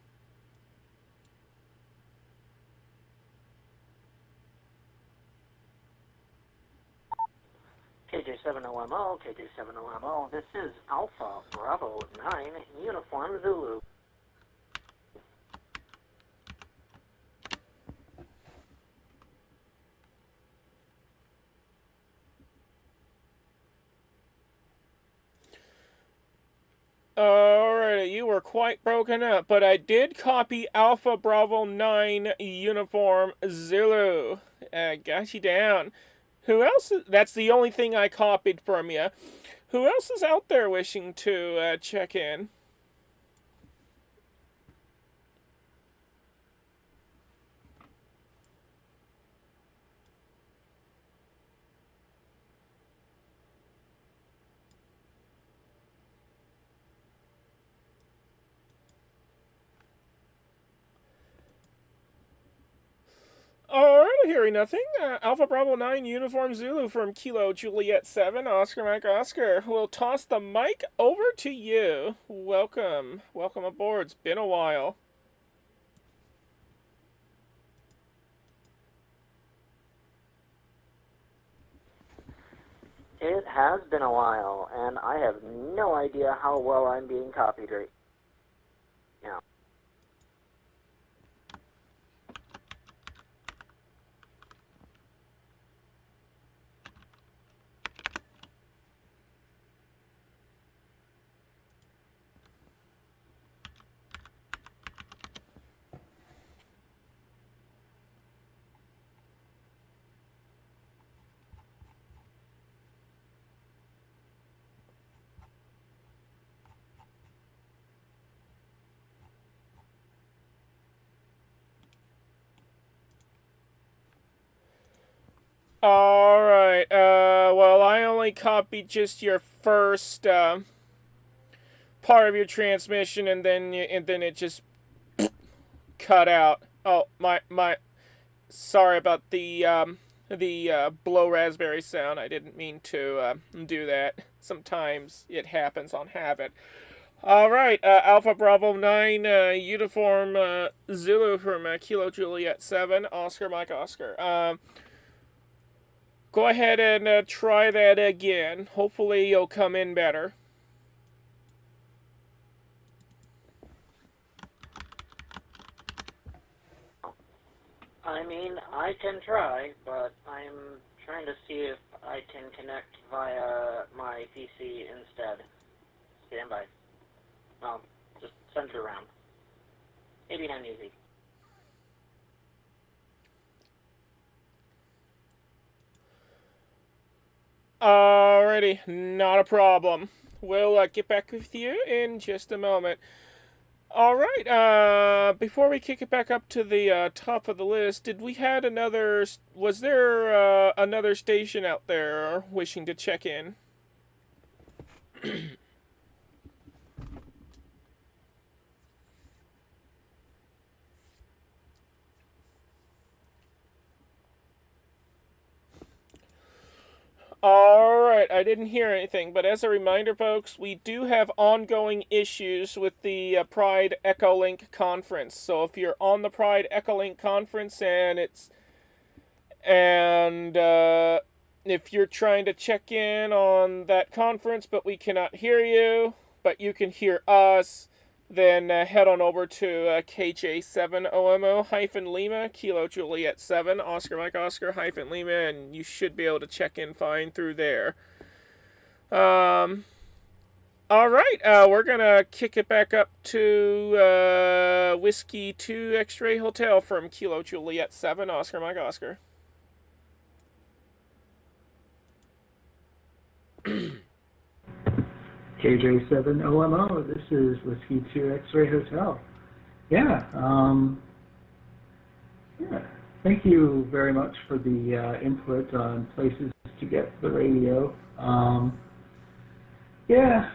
KJ70MO, KJ70MO, this is Alpha Bravo 9, Uniform Zulu. Alright, you were quite broken up, but I did copy Alpha Bravo 9 Uniform Zulu. Got you down. Who else? That's the only thing I copied from you. Who else is out there wishing to check in? Alright, hearing nothing. Alpha Bravo 9 Uniform Zulu from Kilo Juliet 7, Oscar Mike Oscar. We'll toss the mic over to you. Welcome. Welcome aboard. It's been a while. It has been a while, and I have no idea how well I'm being copied right now. Alright, well, I only copied just your first, part of your transmission, and then it just cut out. Oh, sorry about the blow raspberry sound. I didn't mean to, do that. Sometimes it happens on habit. Alright, Alpha Bravo 9, Uniform, Zulu from, Kilo Juliet 7, Oscar Mike Oscar. Go ahead and try that again. Hopefully you'll come in better. I mean, I can try, but I'm trying to see if I can connect via my PC instead. Stand by. Well, just send it around. Maybe not easy. Alrighty, not a problem. We'll get back with you in just a moment. Alright, before we kick it back up to the top of the list, was there another station out there wishing to check in? Alright, I didn't hear anything, but as a reminder, folks, we do have ongoing issues with the Pride Echolink conference. So if you're on the Pride Echolink conference and if you're trying to check in on that conference, but we cannot hear you, but you can hear us, then head on over to KJ7OMO-Lima, Kilo Juliet 7, Oscar Mike Oscar-Lima, and you should be able to check in fine through there. Alright, we're gonna kick it back up to Whiskey 2 X-Ray Hotel from Kilo Juliet 7, Oscar Mike Oscar. KJ7OMO, this is Whiskey 2 X-Ray Hotel. Yeah, thank you very much for the input on places to get the radio. Yeah,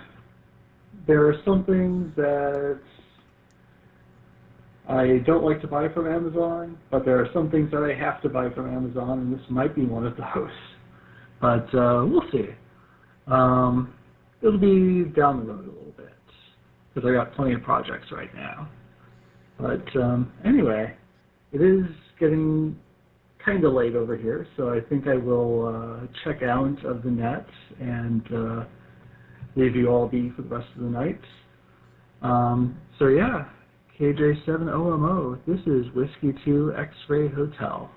there are some things that I don't like to buy from Amazon, but there are some things that I have to buy from Amazon, and this might be one of those. But we'll see. It'll be down the road a little bit, because I got plenty of projects right now. But anyway, it is getting kind of late over here, so I think I will check out of the net and leave you all be for the rest of the night. So yeah, KJ7OMO, this is Whiskey 2 X-Ray Hotel.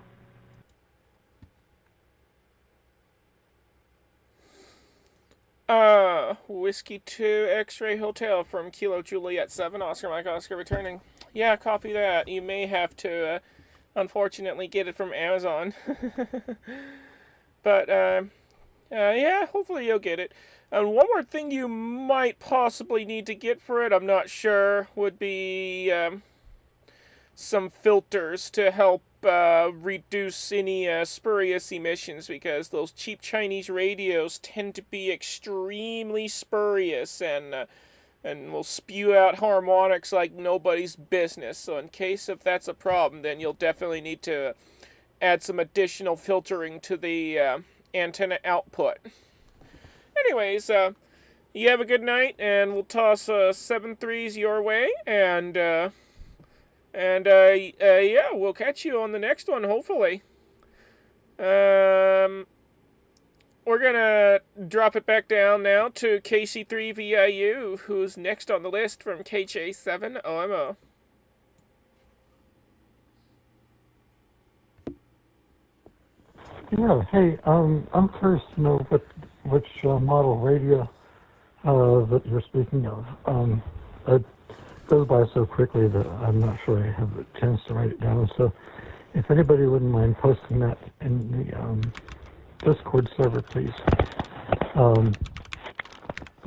Whiskey 2 X-Ray Hotel from Kilo Juliet 7, Oscar Mike Oscar returning. Yeah, copy that. You may have to, unfortunately, get it from Amazon. But, yeah, hopefully you'll get it. And one more thing you might possibly need to get for it, I'm not sure, would be some filters to help reduce any spurious emissions, because those cheap Chinese radios tend to be extremely spurious and will spew out harmonics like nobody's business. So in case if that's a problem, then you'll definitely need to add some additional filtering to the antenna output. Anyways, you have a good night, and we'll toss 7 threes your way, and yeah, we'll catch you on the next one, hopefully. We're gonna drop it back down now to KC3VIU, who's next on the list from KJ7OMO. Yeah, hey, I'm curious to know which model radio that you're speaking of. It goes by so quickly that I'm not sure I have a chance to write it down. So if anybody wouldn't mind posting that in the Discord server, please. The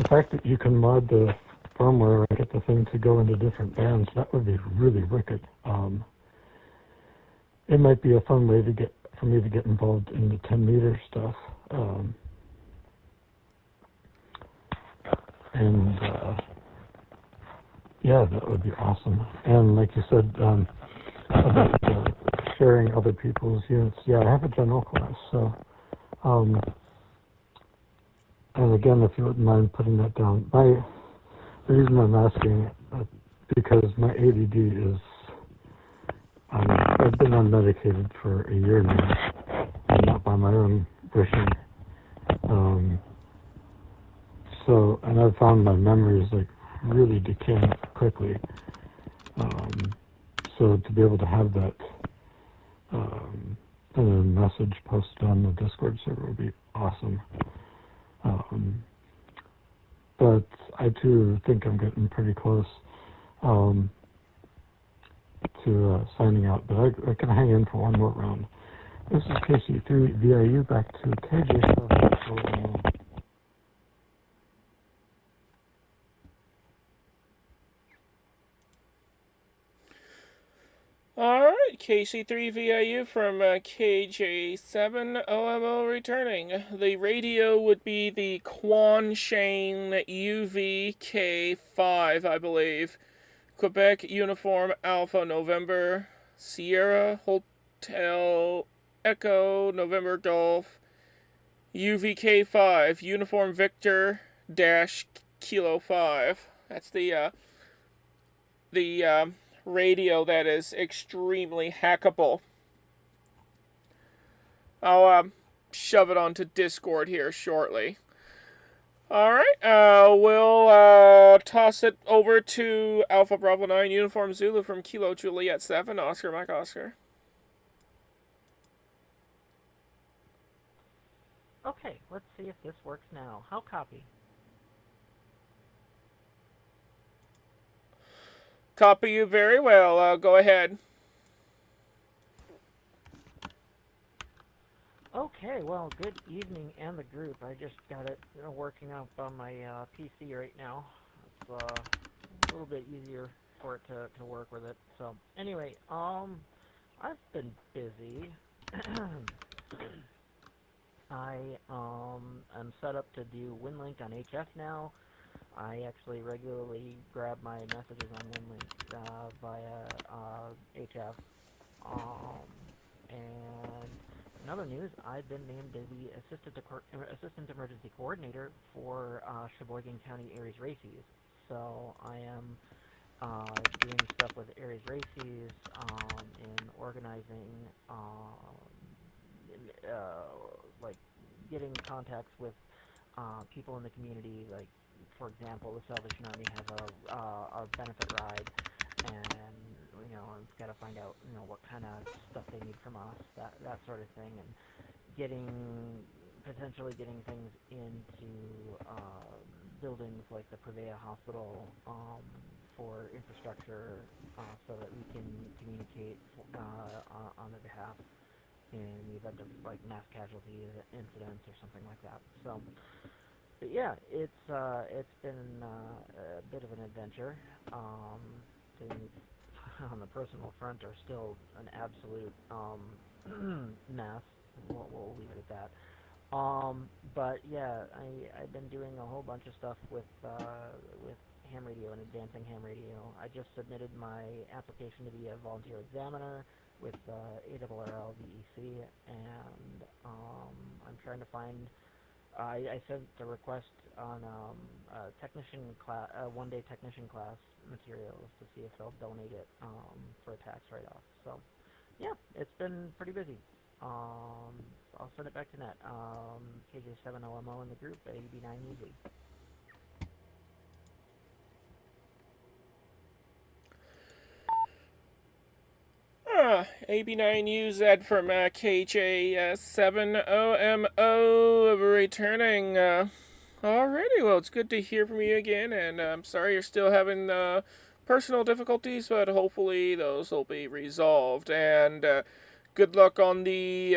fact that you can mod the firmware and get the thing to go into different bands, that would be really wicked. It might be a fun way for me to get involved in the 10-meter stuff. Yeah, that would be awesome. And like you said, about sharing other people's units. Yeah, I have a general class, so. And again, if you wouldn't mind putting that down. The reason I'm asking, because my ADD is, I've been unmedicated for a year now, and not by my own wishing. And I've found my memories really decaying quickly. So to be able to have that in a message posted on the Discord server would be awesome. But I too think I'm getting pretty close to signing out, but I can hang in for one more round. This is KC3VIU back to KJ7. Alright, KC3VIU from KJ7OMO returning. The radio would be the Quanshane UVK5, I believe. Quebec Uniform Alpha November Sierra Hotel Echo November Golf UVK5 Uniform Victor Dash Kilo 5. That's the radio that is extremely hackable. I'll shove it onto Discord here shortly. Alright, we'll toss it over to Alpha Bravo 9 Uniform Zulu from Kilo Juliet 7, Oscar Mike Oscar. Okay, let's see if this works now. How copy? Copy you very well. Go ahead. Okay, well, good evening and the group. I just got it working up on my PC right now. It's a little bit easier for it to work with it. So anyway, I've been busy. I am set up to do WinLink on HF now. I actually regularly grab my messages on WinLink via HF. And in other news, I've been named the Assistant Emergency Coordinator for Sheboygan County Aries Races. So I am doing stuff with Aries Races in organizing, like getting contacts with people in the community. Like, for example, the Salvation Army has a benefit ride, and I've got to find out what kind of stuff they need from us, that sort of thing, and potentially getting things into buildings like the Prevea Hospital for infrastructure, so that we can communicate on their behalf in the event of like mass casualty incidents or something like that. So, but yeah, it's been a bit of an adventure. Things on the personal front are still an absolute mess. We'll leave it at that. But yeah, I've been doing a whole bunch of stuff with ham radio and advancing ham radio. I just submitted my application to be a volunteer examiner with ARRL VEC, and I'm trying to find. I sent a request on a technician class, one-day technician class materials to see if they'll donate it for a tax write-off. So, yeah, it's been pretty busy. I'll send it back to Net. KJ7OMO in the group, AB9UZ. AB9UZ from KJ7OMO returning. Alrighty, well, it's good to hear from you again, and I'm sorry you're still having personal difficulties, but hopefully those will be resolved. And good luck on the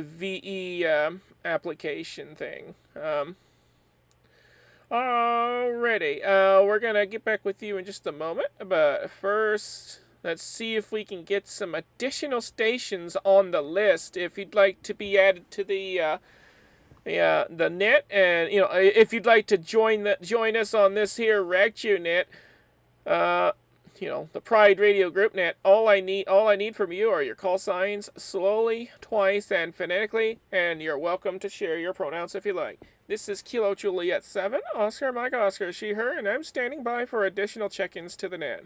VE application thing. Alrighty, we're gonna get back with you in just a moment, but first, let's see if we can get some additional stations on the list. If you'd like to be added to the net, and if you'd like to join us on this here RagTuNet, the Pride Radio Group Net, all I need from you are your call signs, slowly, twice, and phonetically, and you're welcome to share your pronouns if you like. This is Kilo Juliet 7, Oscar Mike Oscar, she, her, and I'm standing by for additional check-ins to the net.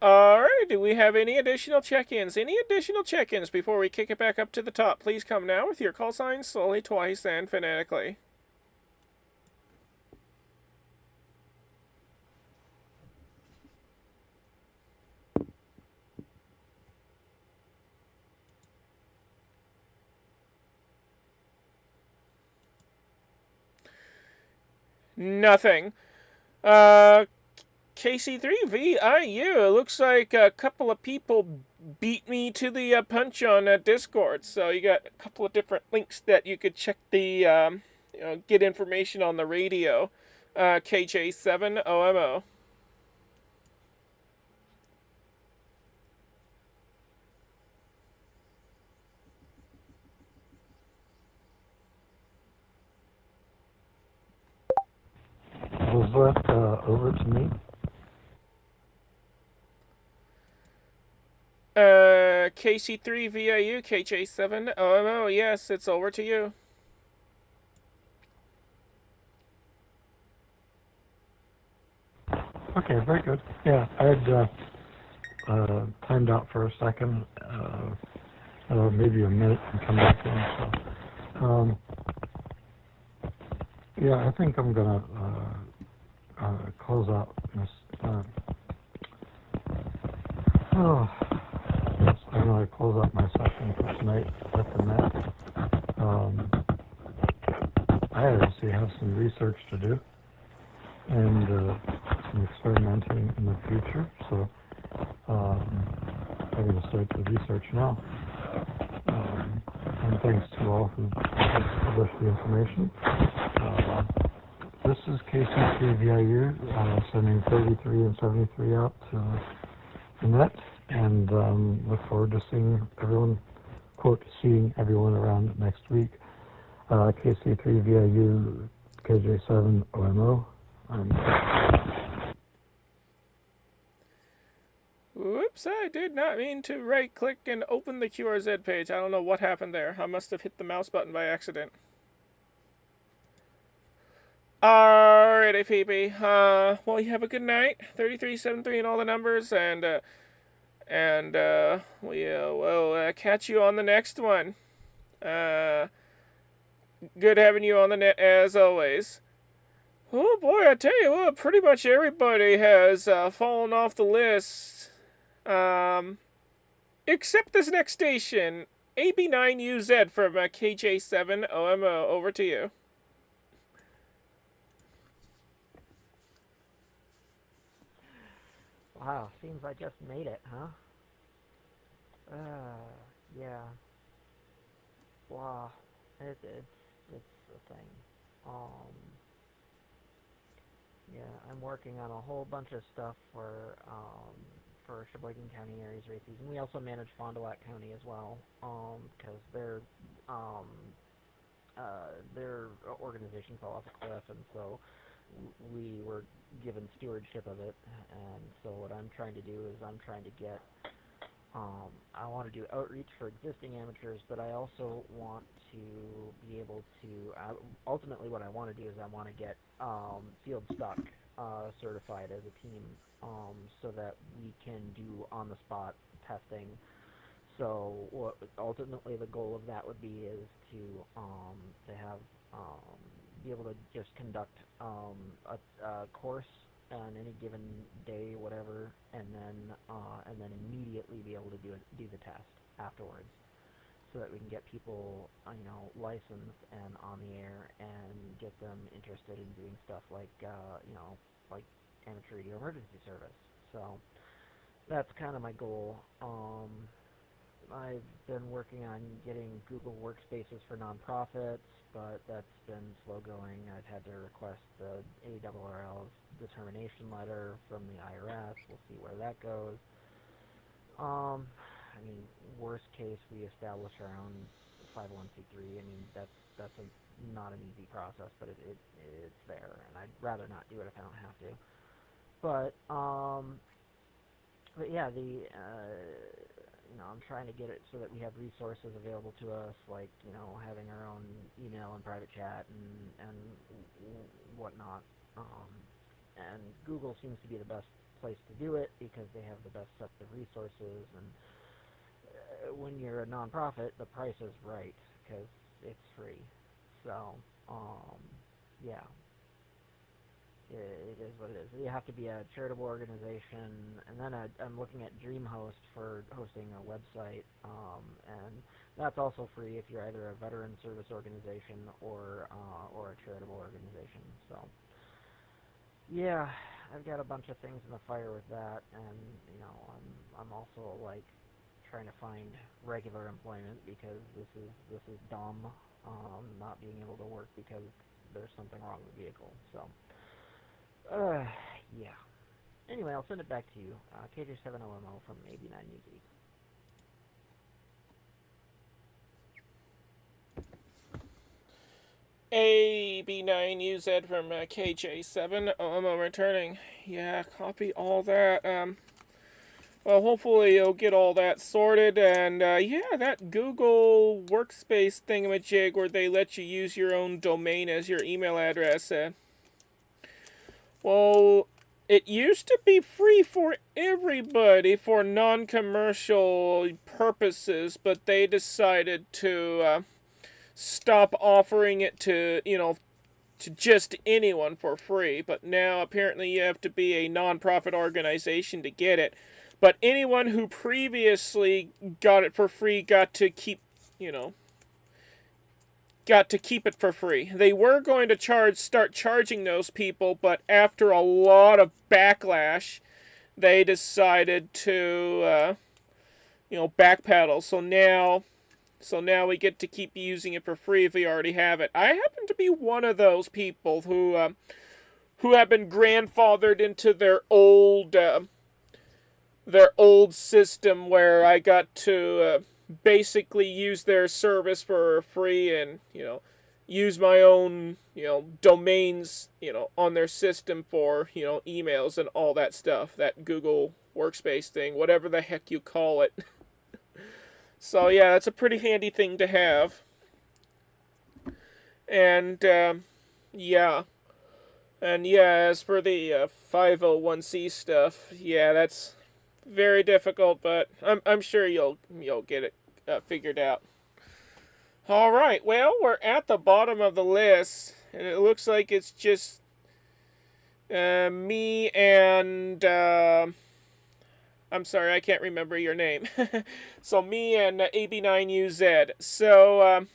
Alright, do we have any additional check-ins? Any additional check-ins before we kick it back up to the top? Please come now with your call signs, slowly, twice, and phonetically. Nothing. KC3VIU, it looks like a couple of people beat me to the punch on Discord, so you got a couple of different links that you could check the, get information on the radio. KJ7OMO. Was that over to me? KC3VIU, KJ7OMO, yes, it's over to you. Okay, very good. Yeah, I had timed out for a second, maybe a minute, and come back in. So, yeah, I think I'm gonna close out this. I'm gonna close out my session for tonight at the net. I obviously have some research to do and some experimenting in the future, so I'm going to start the research now. And thanks to all who published the information. This is KC3VIU, sending 33 and 73 out to the net, and look forward to seeing everyone, quote, seeing everyone around next week. KC3VIU, KJ7 OMO. Whoops, I did not mean to right-click and open the QRZ page. I don't know what happened there. I must have hit the mouse button by accident. Alrighty, PB. Well, you have a good night. 3373 and all the numbers, and we'll catch you on the next one. Good having you on the net as always. Oh boy, I tell you what, pretty much everybody has fallen off the list. Except this next station, AB9UZ from KJ7 OMO. Over to you. Wow, seems I just made it, huh? Yeah. Wow, it's a thing. Yeah, I'm working on a whole bunch of stuff for Sheboygan County Aries races, and we also manage Fond du Lac County as well, because their organization fell off a cliff, and so we were given stewardship of it. And so what I'm trying to do is I'm trying to get I want to do outreach for existing amateurs, but I also want to be able to ultimately what I want to do is I want to get field stock certified as a team, so that we can do on the spot testing. So what ultimately the goal of that would be is to have be able to just conduct a course on any given day, whatever, and then immediately be able to do the test afterwards, so that we can get people licensed and on the air and get them interested in doing stuff like like amateur radio emergency service. So that's kind of my goal. I've been working on getting Google Workspaces for nonprofits, but that's been slow going. I've had to request the ARRL's determination letter from the IRS. We'll see where that goes. I mean, worst case, we establish our own 501c3. I mean, that's not an easy process, but it's there, and I'd rather not do it if I don't have to. But yeah, I'm trying to get it so that we have resources available to us, like, having our own email and private chat and whatnot. And Google seems to be the best place to do it because they have the best set of resources. And when you're a nonprofit, the price is right because it's free. So, yeah. It is what it is. You have to be a charitable organization, and then I'm looking at DreamHost for hosting a website, and that's also free if you're either a veteran service organization or a charitable organization. So, yeah, I've got a bunch of things in the fire with that, and I'm also like trying to find regular employment because this is dumb, not being able to work because there's something wrong with the vehicle. So. Yeah. Anyway, I'll send it back to you. KJ7OMO from AB9UZ. AB9UZ from KJ7OMO returning. Yeah, copy all that. Well, hopefully you'll get all that sorted, and yeah, that Google Workspace thingamajig where they let you use your own domain as your email address. Well, it used to be free for everybody for non-commercial purposes, but they decided to stop offering it to, to just anyone for free. But now apparently you have to be a non-profit organization to get it. But anyone who previously got it for free got to keep, it for free. They were going to start charging those people, but after a lot of backlash, they decided to, backpedal. So now, So now we get to keep using it for free if we already have it. I happen to be one of those people who have been grandfathered into their old system where I got to basically use their service for free and, use my own, domains, on their system for, emails and all that stuff, that Google Workspace thing, whatever the heck you call it. So yeah, that's a pretty handy thing to have. And yeah. And yeah, as for the 501c stuff, yeah, that's very difficult, but I'm sure you'll get it figured out. All right, well, we're at the bottom of the list, and it looks like it's just me and I'm sorry, I can't remember your name. So me and AB9UZ. So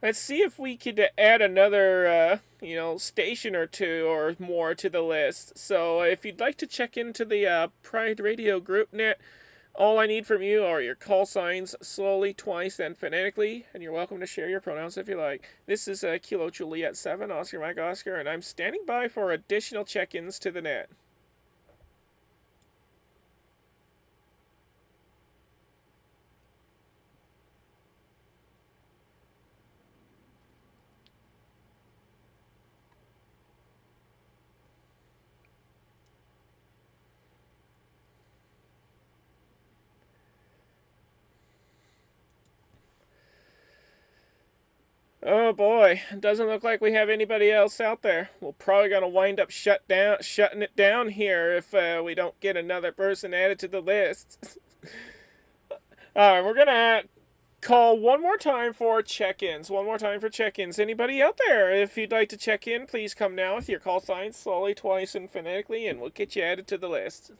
let's see if we could add another station or two or more to the list. So if you'd like to check into the Pride Radio group net, all I need from you are your call signs, slowly, twice, and phonetically, and you're welcome to share your pronouns if you like. This is Kilo Juliet 7, Oscar Mike Oscar, and I'm standing by for additional check-ins to the net. Oh boy, doesn't look like we have anybody else out there. We're probably gonna wind up shutting it down here if we don't get another person added to the list. Alright, we're gonna call one more time for check-ins. Anybody out there? If you'd like to check in, please come now with your call signs, slowly, twice, and phonetically, and we'll get you added to the list.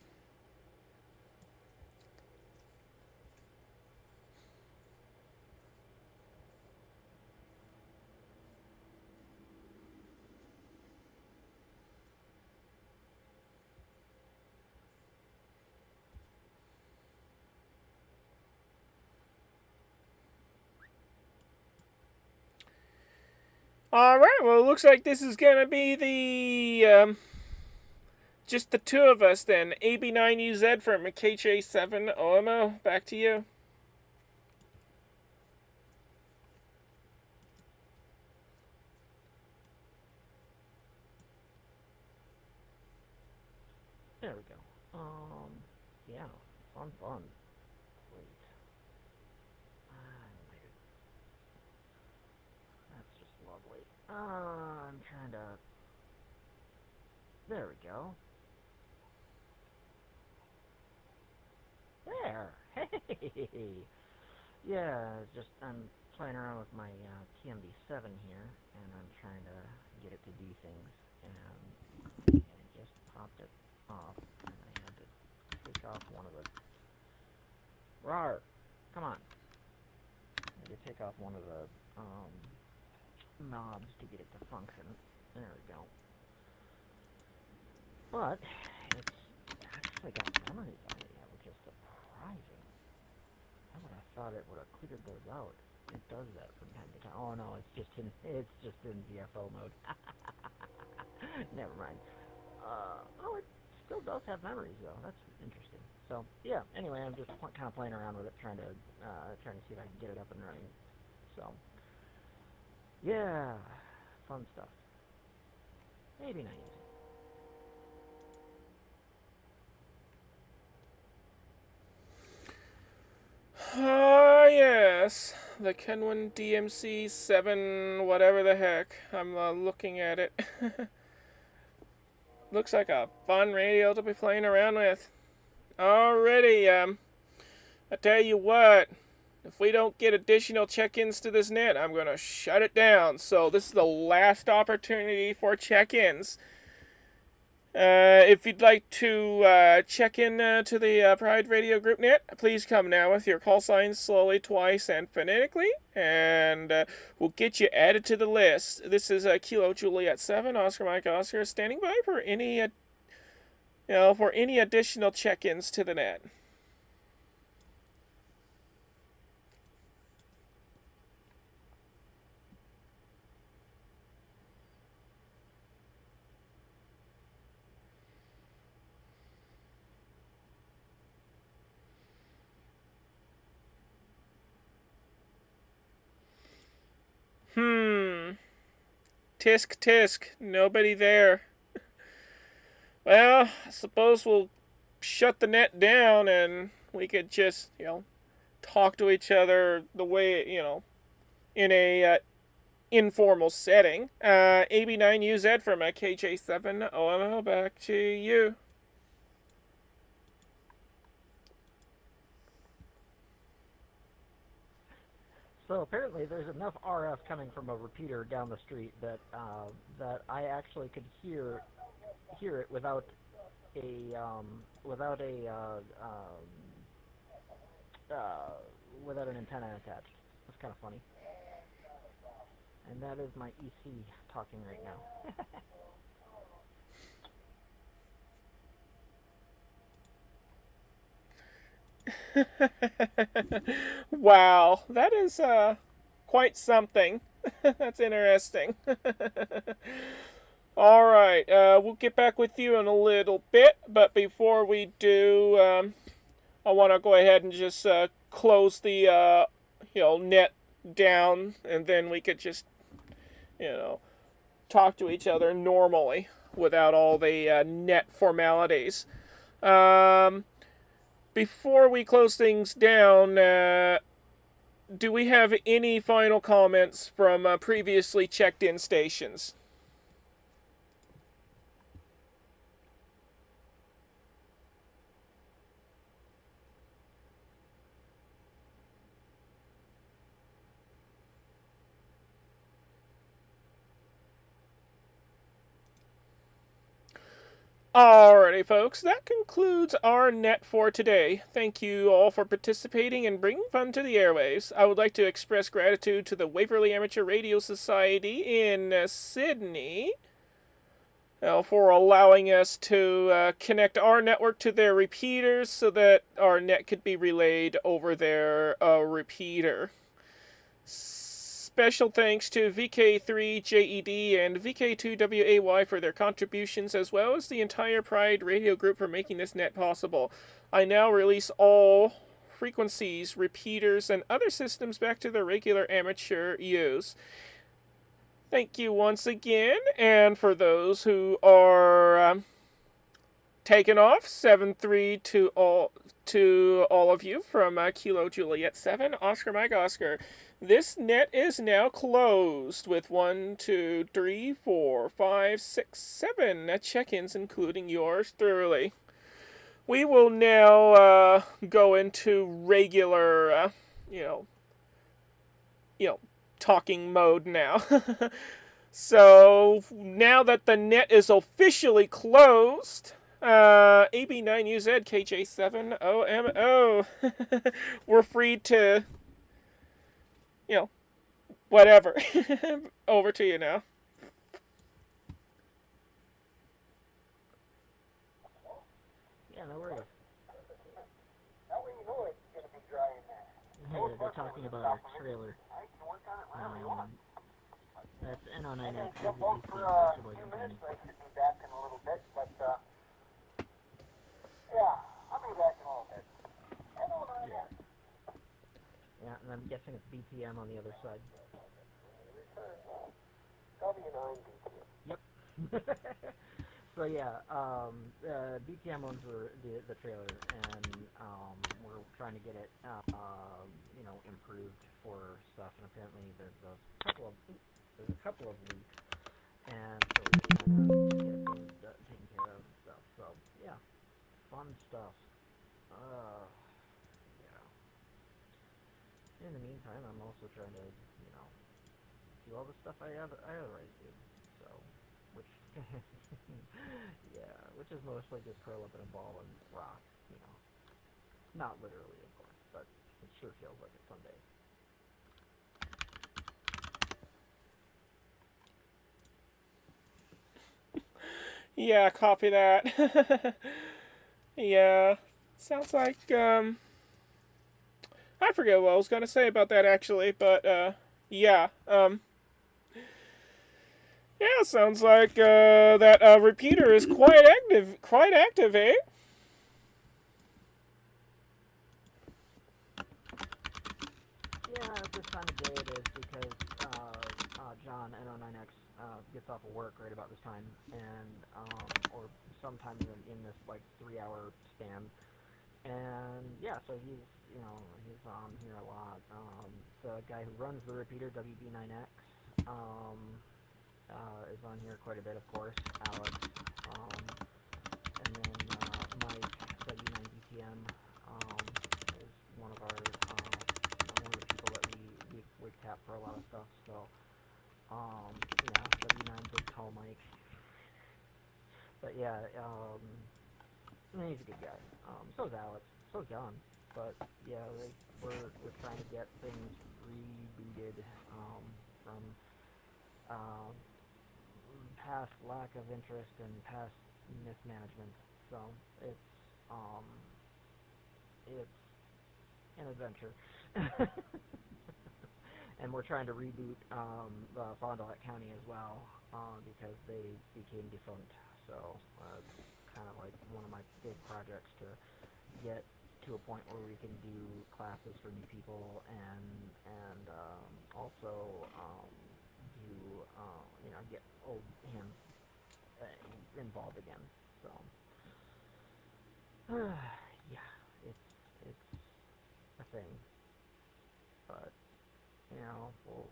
Alright, well, it looks like this is gonna be the, just the two of us then. AB9UZ from KJ7 OMO, back to you. There we go. Yeah, fun. Great. That's just lovely. I'm trying to... There we go. There! Hey! Yeah, just, I'm playing around with my TMD7 here, and I'm trying to get it to do things, and it just popped it off, and I had to take off one of the... Rawr! Come on! I had to take off one of the, knobs to get it to function. There we go. But, it's actually got memories on it yet, which is surprising. I would have thought it would have cleared those out. It does that from time to time. Oh no, it's just in GFO mode. Never mind. Oh, it still does have memories though. That's interesting. So yeah. Anyway, I'm just kind of playing around with it, trying to see if I can get it up and running. So yeah, fun stuff. Maybe not easy. Yes, the Kenwin DMC 7, whatever the heck. I'm looking at it. Looks like a fun radio to be playing around with. Alrighty, I tell you what, if we don't get additional check-ins to this net, I'm gonna shut it down. So this is the last opportunity for check-ins. If you'd like to check in to the Pride Radio group net, please come now with your call signs slowly, twice, and phonetically, and we'll get you added to the list. This is Kilo Juliet 7, Oscar Mike Oscar, standing by for any additional check-ins to the net. Tisk tisk. Nobody there. Well, I suppose we'll shut the net down and we could just, talk to each other the way, in a informal setting. AB9UZ from KJ7OMO, back to you. So apparently there's enough RF coming from a repeater down the street that that I actually could hear it without a without an antenna attached. That's kind of funny. And that is my EC talking right now. Wow, that is quite something. That's interesting. All right, we'll get back with you in a little bit, but before we do, I want to go ahead and just close the net down, and then we could just talk to each other normally without all the net formalities. Before we close things down, do we have any final comments from previously checked-in stations? Alrighty, folks, that concludes our net for today. Thank you all for participating and bringing fun to the airwaves. I would like to express gratitude to the Waverley Amateur Radio Society in Sydney for allowing us to connect our network to their repeaters so that our net could be relayed over their repeater. Special thanks to VK3JED and VK2WAY for their contributions, as well as the entire Pride Radio group for making this net possible. I now release all frequencies, repeaters, and other systems back to their regular amateur use. Thank you once again, and for those who are taken off, 7-3 to all of you from Kilo Juliet 7, Oscar Mike Oscar. This net is now closed with 1, 2, 3, 4, 5, 6, 7 check-ins, including yours thoroughly. We will now go into regular, talking mode now. So now that the net is officially closed, AB9UZ KJ7OMO, we're free to, whatever. Over to you now. Yeah, no worries. They're talking about our trailer. That's NO9X. Yeah, folks, a few minutes. I should be back in a little bit, but yeah, I'll be back in a little bit. NO9X. Yeah, and I'm guessing it's BTM on the other side. W9 BTM. Yep. So yeah, BTM owns the trailer, and we're trying to get it, improved for stuff. And apparently there's a couple of leaks, and so we're trying to get things taken care of and stuff. So yeah, fun stuff. Yeah. In the meantime, I'm also trying to, do all the stuff I otherwise do. So, which, yeah, which is mostly just curl up in a ball and rock, Not literally, of course, but it sure feels like it some days. Yeah, copy that. Yeah, sounds like, I forget what I was going to say about that, actually, but, yeah, yeah, sounds like, that, repeater is quite active, eh? Yeah, at this time of day it is, because, John, NO9X, gets off of work right about this time, and or sometimes in this like 3 hour span. And yeah, so he's on here a lot. The guy who runs the repeater, WB9X, is on here quite a bit, of course. Alex, and then Mike, W9BTM, is one of our one of the people that we tap for a lot of stuff. So yeah, W9 Big Tall Mike. But yeah, he's a good guy. So's Alex. So's John. But yeah, we're trying to get things rebooted from past lack of interest and past mismanagement. So it's an adventure. And we're trying to reboot Fond du Lac County as well because they became defunct. So it's kind of like one of my big projects to get to a point where we can do classes for new people and also do get old hands involved again. So yeah, it's a thing, but we'll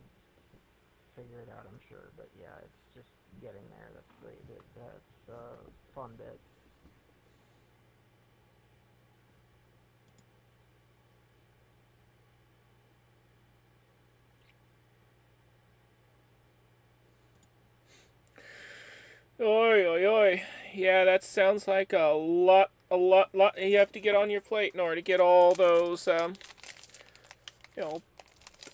figure it out, I'm sure. But yeah, it's just getting there. That's the fun bit. Oi, oi, oi. Yeah, that sounds like a lot you have to get on your plate in order to get all those,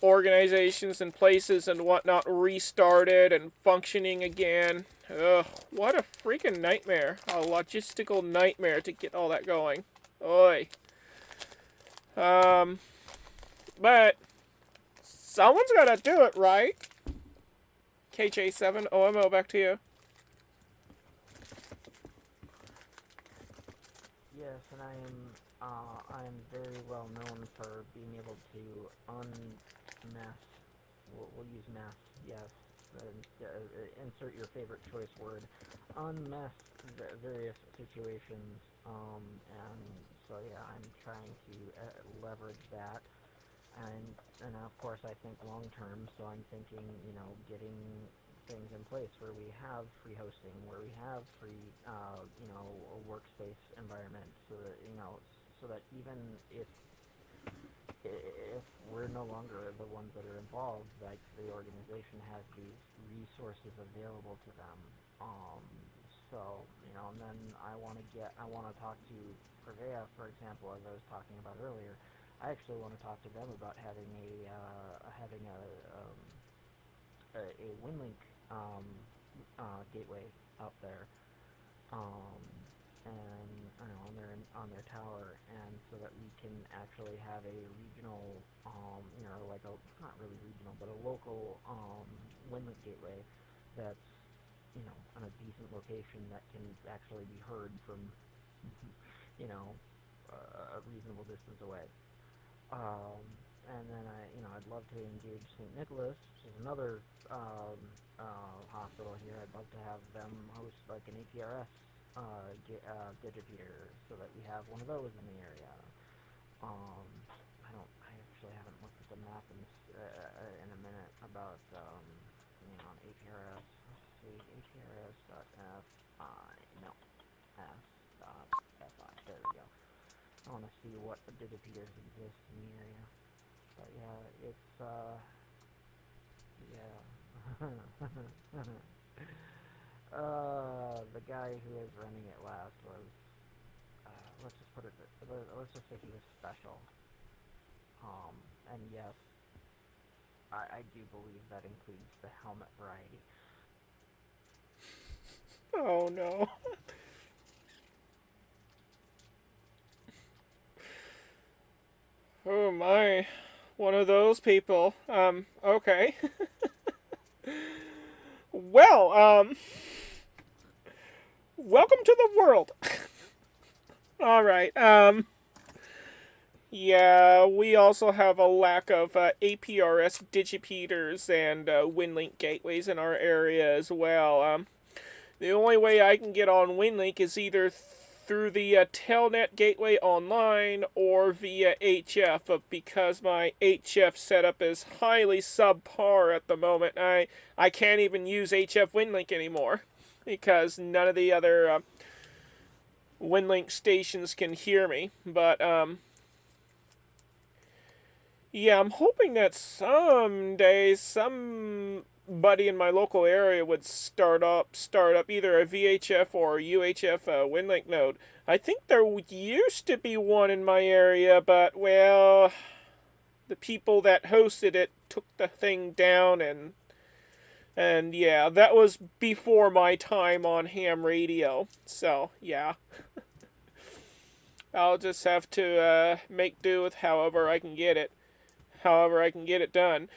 organizations and places and whatnot restarted and functioning again. Ugh, what a freaking nightmare. A logistical nightmare to get all that going. Oi. But someone's gotta do it, right? KJ7, OMO, back to you. Yes, and I am very well known for being able to unmess. We'll use mess, yes. Insert your favorite choice word. Unmess various situations, and so yeah, I'm trying to leverage that. And of course, I think long term. So I'm thinking, getting things in place where we have free hosting, where we have free, a workspace environment, so that even if we're no longer the ones that are involved, like the organization has these resources available to them. And then I want to talk to Prevea, for example, as I was talking about earlier. I actually want to talk to them about having a WinLink gateway out there, and on their tower, and so that we can actually have a regional, like not really regional, but a local WinLink gateway that's on a decent location that can actually be heard from a reasonable distance away. And then I'd love to engage St. Nicholas, which is another hospital here. I'd love to have them host like an APRS digipeater, so that we have one of those in the area. I actually haven't looked at the map in a minute about APRS. Let's see, APRS.fi, no, S.fi. There we go. I want to see what digipeaters exist in the area. But yeah, it's the guy who was running it last was let's just say he was special. And yes, I do believe that includes the helmet variety. Oh no. Oh my, one of those people. Okay. Well, welcome to the world. All right. Yeah, we also have a lack of APRS digipeaters and WinLink gateways in our area as well. The only way I can get on WinLink is either through the Telnet gateway online or via HF, but because my HF setup is highly subpar at the moment, I can't even use HF WinLink anymore because none of the other WinLink stations can hear me. But yeah, I'm hoping that someday somebody in my local area would start up either a VHF or UHF WinLink node. I think there used to be one in my area, but well, the people that hosted it took the thing down, and yeah, that was before my time on ham radio. So yeah, I'll just have to make do with however I can get it done.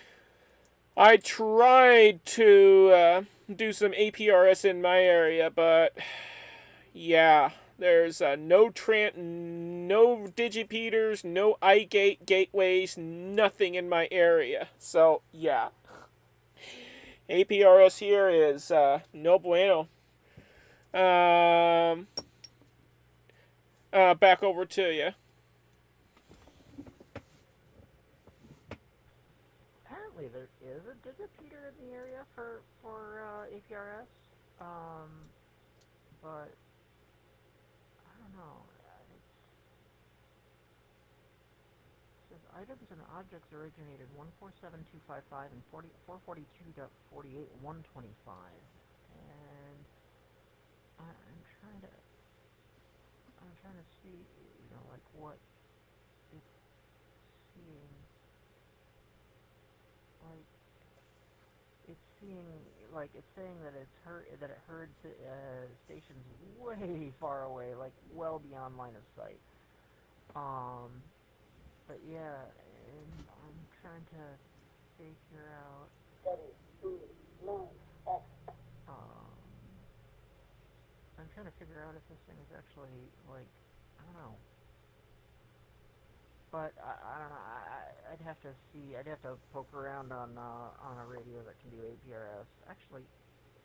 I tried to do some APRS in my area, but yeah, there's no digipeaters, no iGate gateways, nothing in my area. So yeah, APRS here is no bueno. Back over to you. Apparently there is a digipeater in the area for APRS, but I don't know. It says items and objects originated 147255 and 442.48.125, and I'm trying to see, like what it's seeing. Like it's saying that it heard stations way far away, like well beyond line of sight. But yeah, and I'm trying to figure out. I'm trying to figure out if this thing is actually like, I don't know. But I don't know. I'd have to see. I'd have to poke around on a radio that can do APRS. Actually,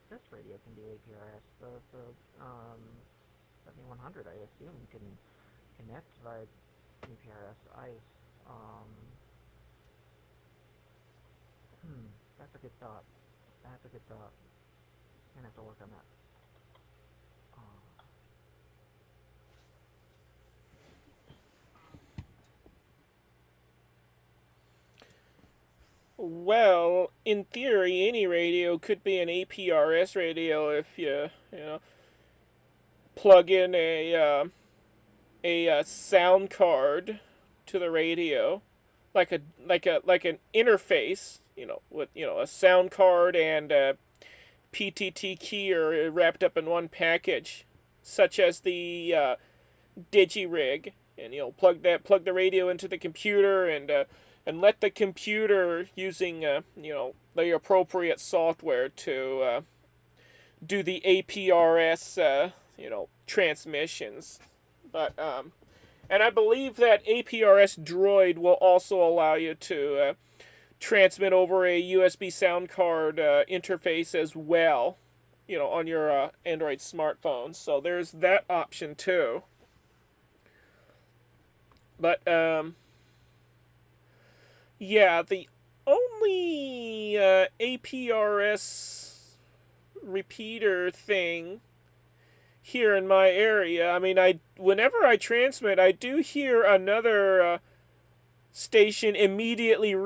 this radio can do APRS. The 7100, I assume, can connect via APRS. That's a good thought. That's a good thought. I'm gonna have to work on that. Well, in theory, any radio could be an APRS radio if you plug in a sound card to the radio, like an interface, with a sound card and a PTT key are wrapped up in one package, such as the DigiRig, and plug the radio into the computer and let the computer using the appropriate software to do the APRS transmissions. But and I believe that APRS Droid will also allow you to transmit over a USB sound card interface as well, on your Android smartphone. So there's that option too. But yeah, the only APRS repeater thing here in my area, I mean, whenever I transmit, I do hear another station immediately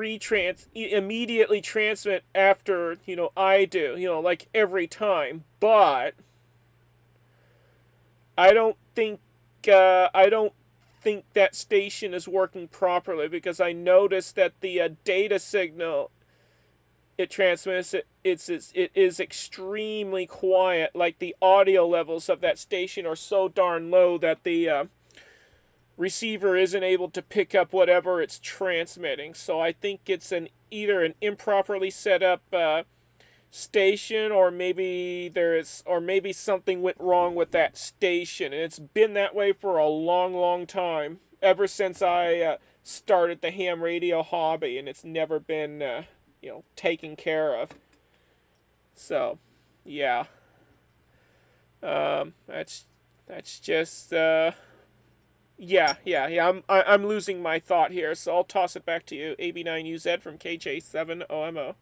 transmit after I do, like every time. But I don't think that station is working properly, because I noticed that the data signal it transmits it is extremely quiet. Like the audio levels of that station are so darn low that the receiver isn't able to pick up whatever it's transmitting. So I think it's either an improperly set up station, or maybe something went wrong with that station, and it's been that way for a long time. ever since I started the ham radio hobby, and it's never been, taken care of. So, yeah. That's just, yeah. I'm losing my thought here, so I'll toss it back to you, AB9UZ from KJ7OMO.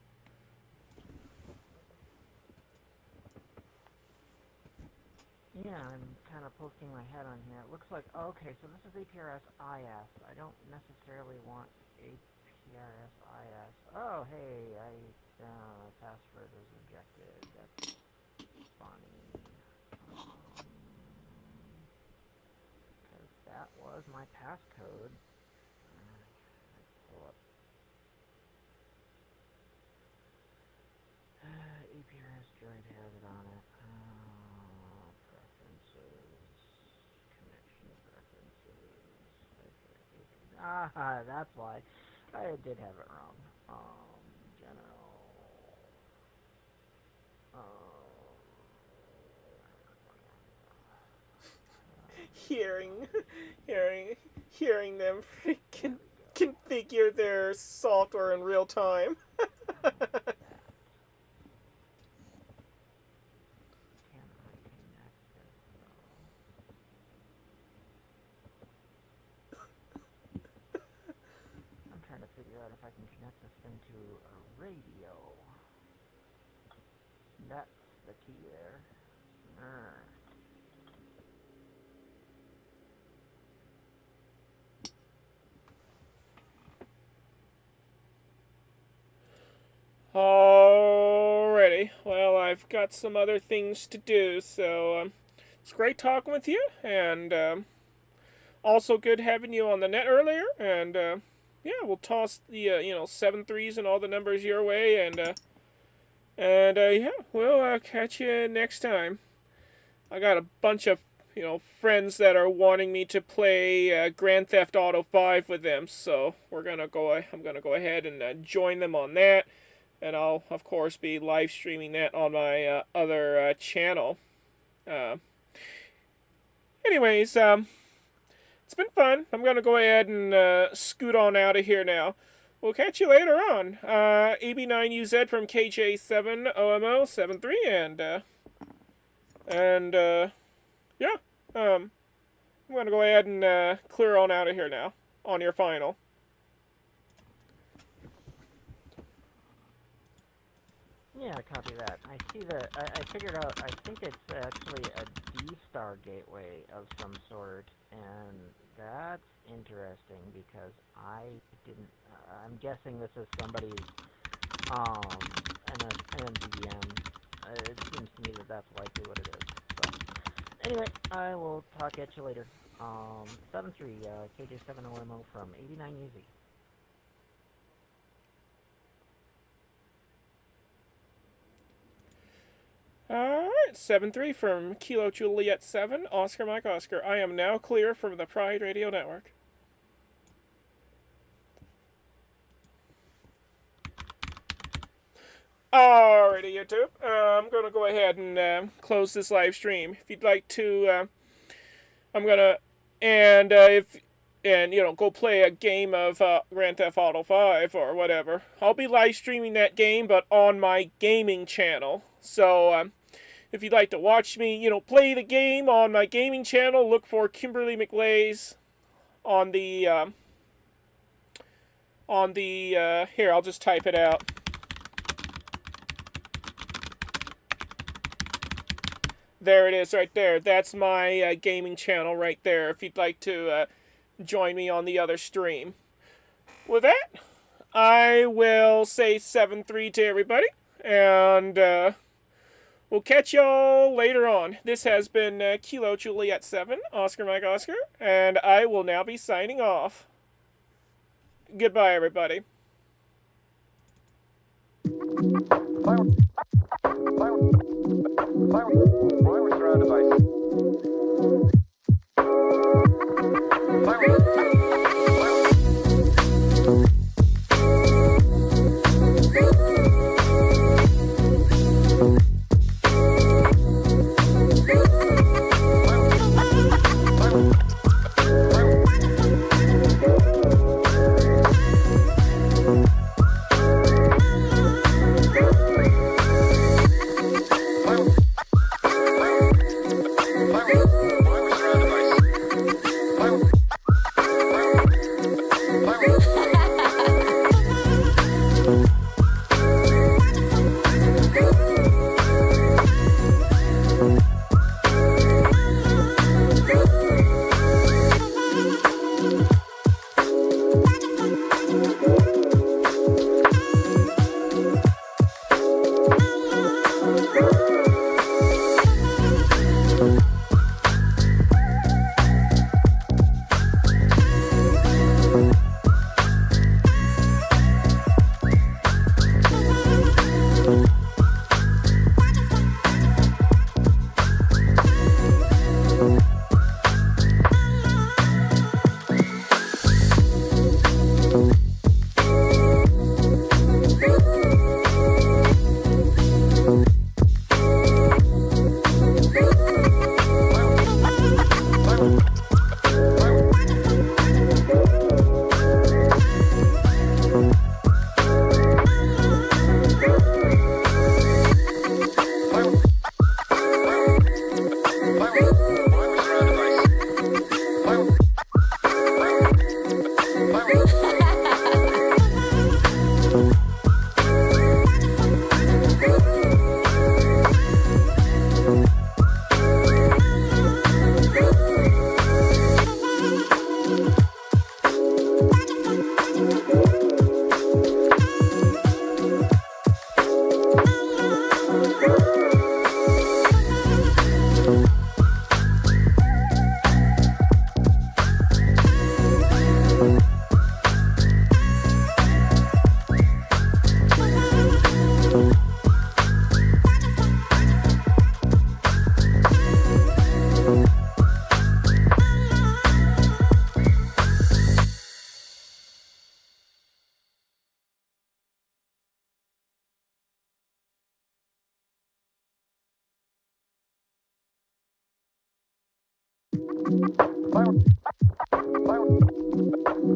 Yeah, I'm kind of poking my head on here. It looks like, okay, so this is APRS IS. I don't necessarily want APRS IS. Oh, hey, password was rejected. That's funny. Because that was my passcode. Let's pull up. APRS droid has it on it. Connection preferences. That's why. I did have it wrong. General. Hearing them freaking configure their software in real time. If I can connect this into a radio. That's the key there. Alrighty. Well, I've got some other things to do, so it's great talking with you, and also good having you on the net earlier, and yeah, we'll toss the 7-3s and all the numbers your way, and yeah, we'll catch you next time. I got a bunch of friends that are wanting me to play Grand Theft Auto 5 with them, so I'm gonna go ahead and join them on that, and I'll of course be live streaming that on my other channel. Anyways, it's been fun. I'm going to go ahead and scoot on out of here now. We'll catch you later on. AB9UZ from KJ7OMO73, and yeah, I'm going to go ahead and clear on out of here now on your final. Yeah, copy that. I see I figured out, I think it's actually a D-Star gateway of some sort, and that's interesting because I didn't, I'm guessing this is somebody's, NMDM. It seems to me that that's likely what it is. So, anyway, I will talk at you later. 7-3, KJ7OMO from 89UZ. Alright, 7-3 from Kilo Juliet 7, Oscar Mike Oscar. I am now clear from the Pride Radio Network. Alrighty, YouTube. I'm going to go ahead and close this live stream. If you'd like to, I'm going to, go play a game of Grand Theft Auto 5 or whatever. I'll be live streaming that game, but on my gaming channel. So, if you'd like to watch me, play the game on my gaming channel, look for Kimberly McLays on the, here, I'll just type it out. There it is right there. That's my gaming channel right there, if you'd like to join me on the other stream. With that, I will say 7-3 to everybody, and we'll catch y'all later on. This has been Kilo Juliet 7, Oscar Mike Oscar, and I will now be signing off. Goodbye, everybody. Fireworks around device.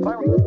Bye.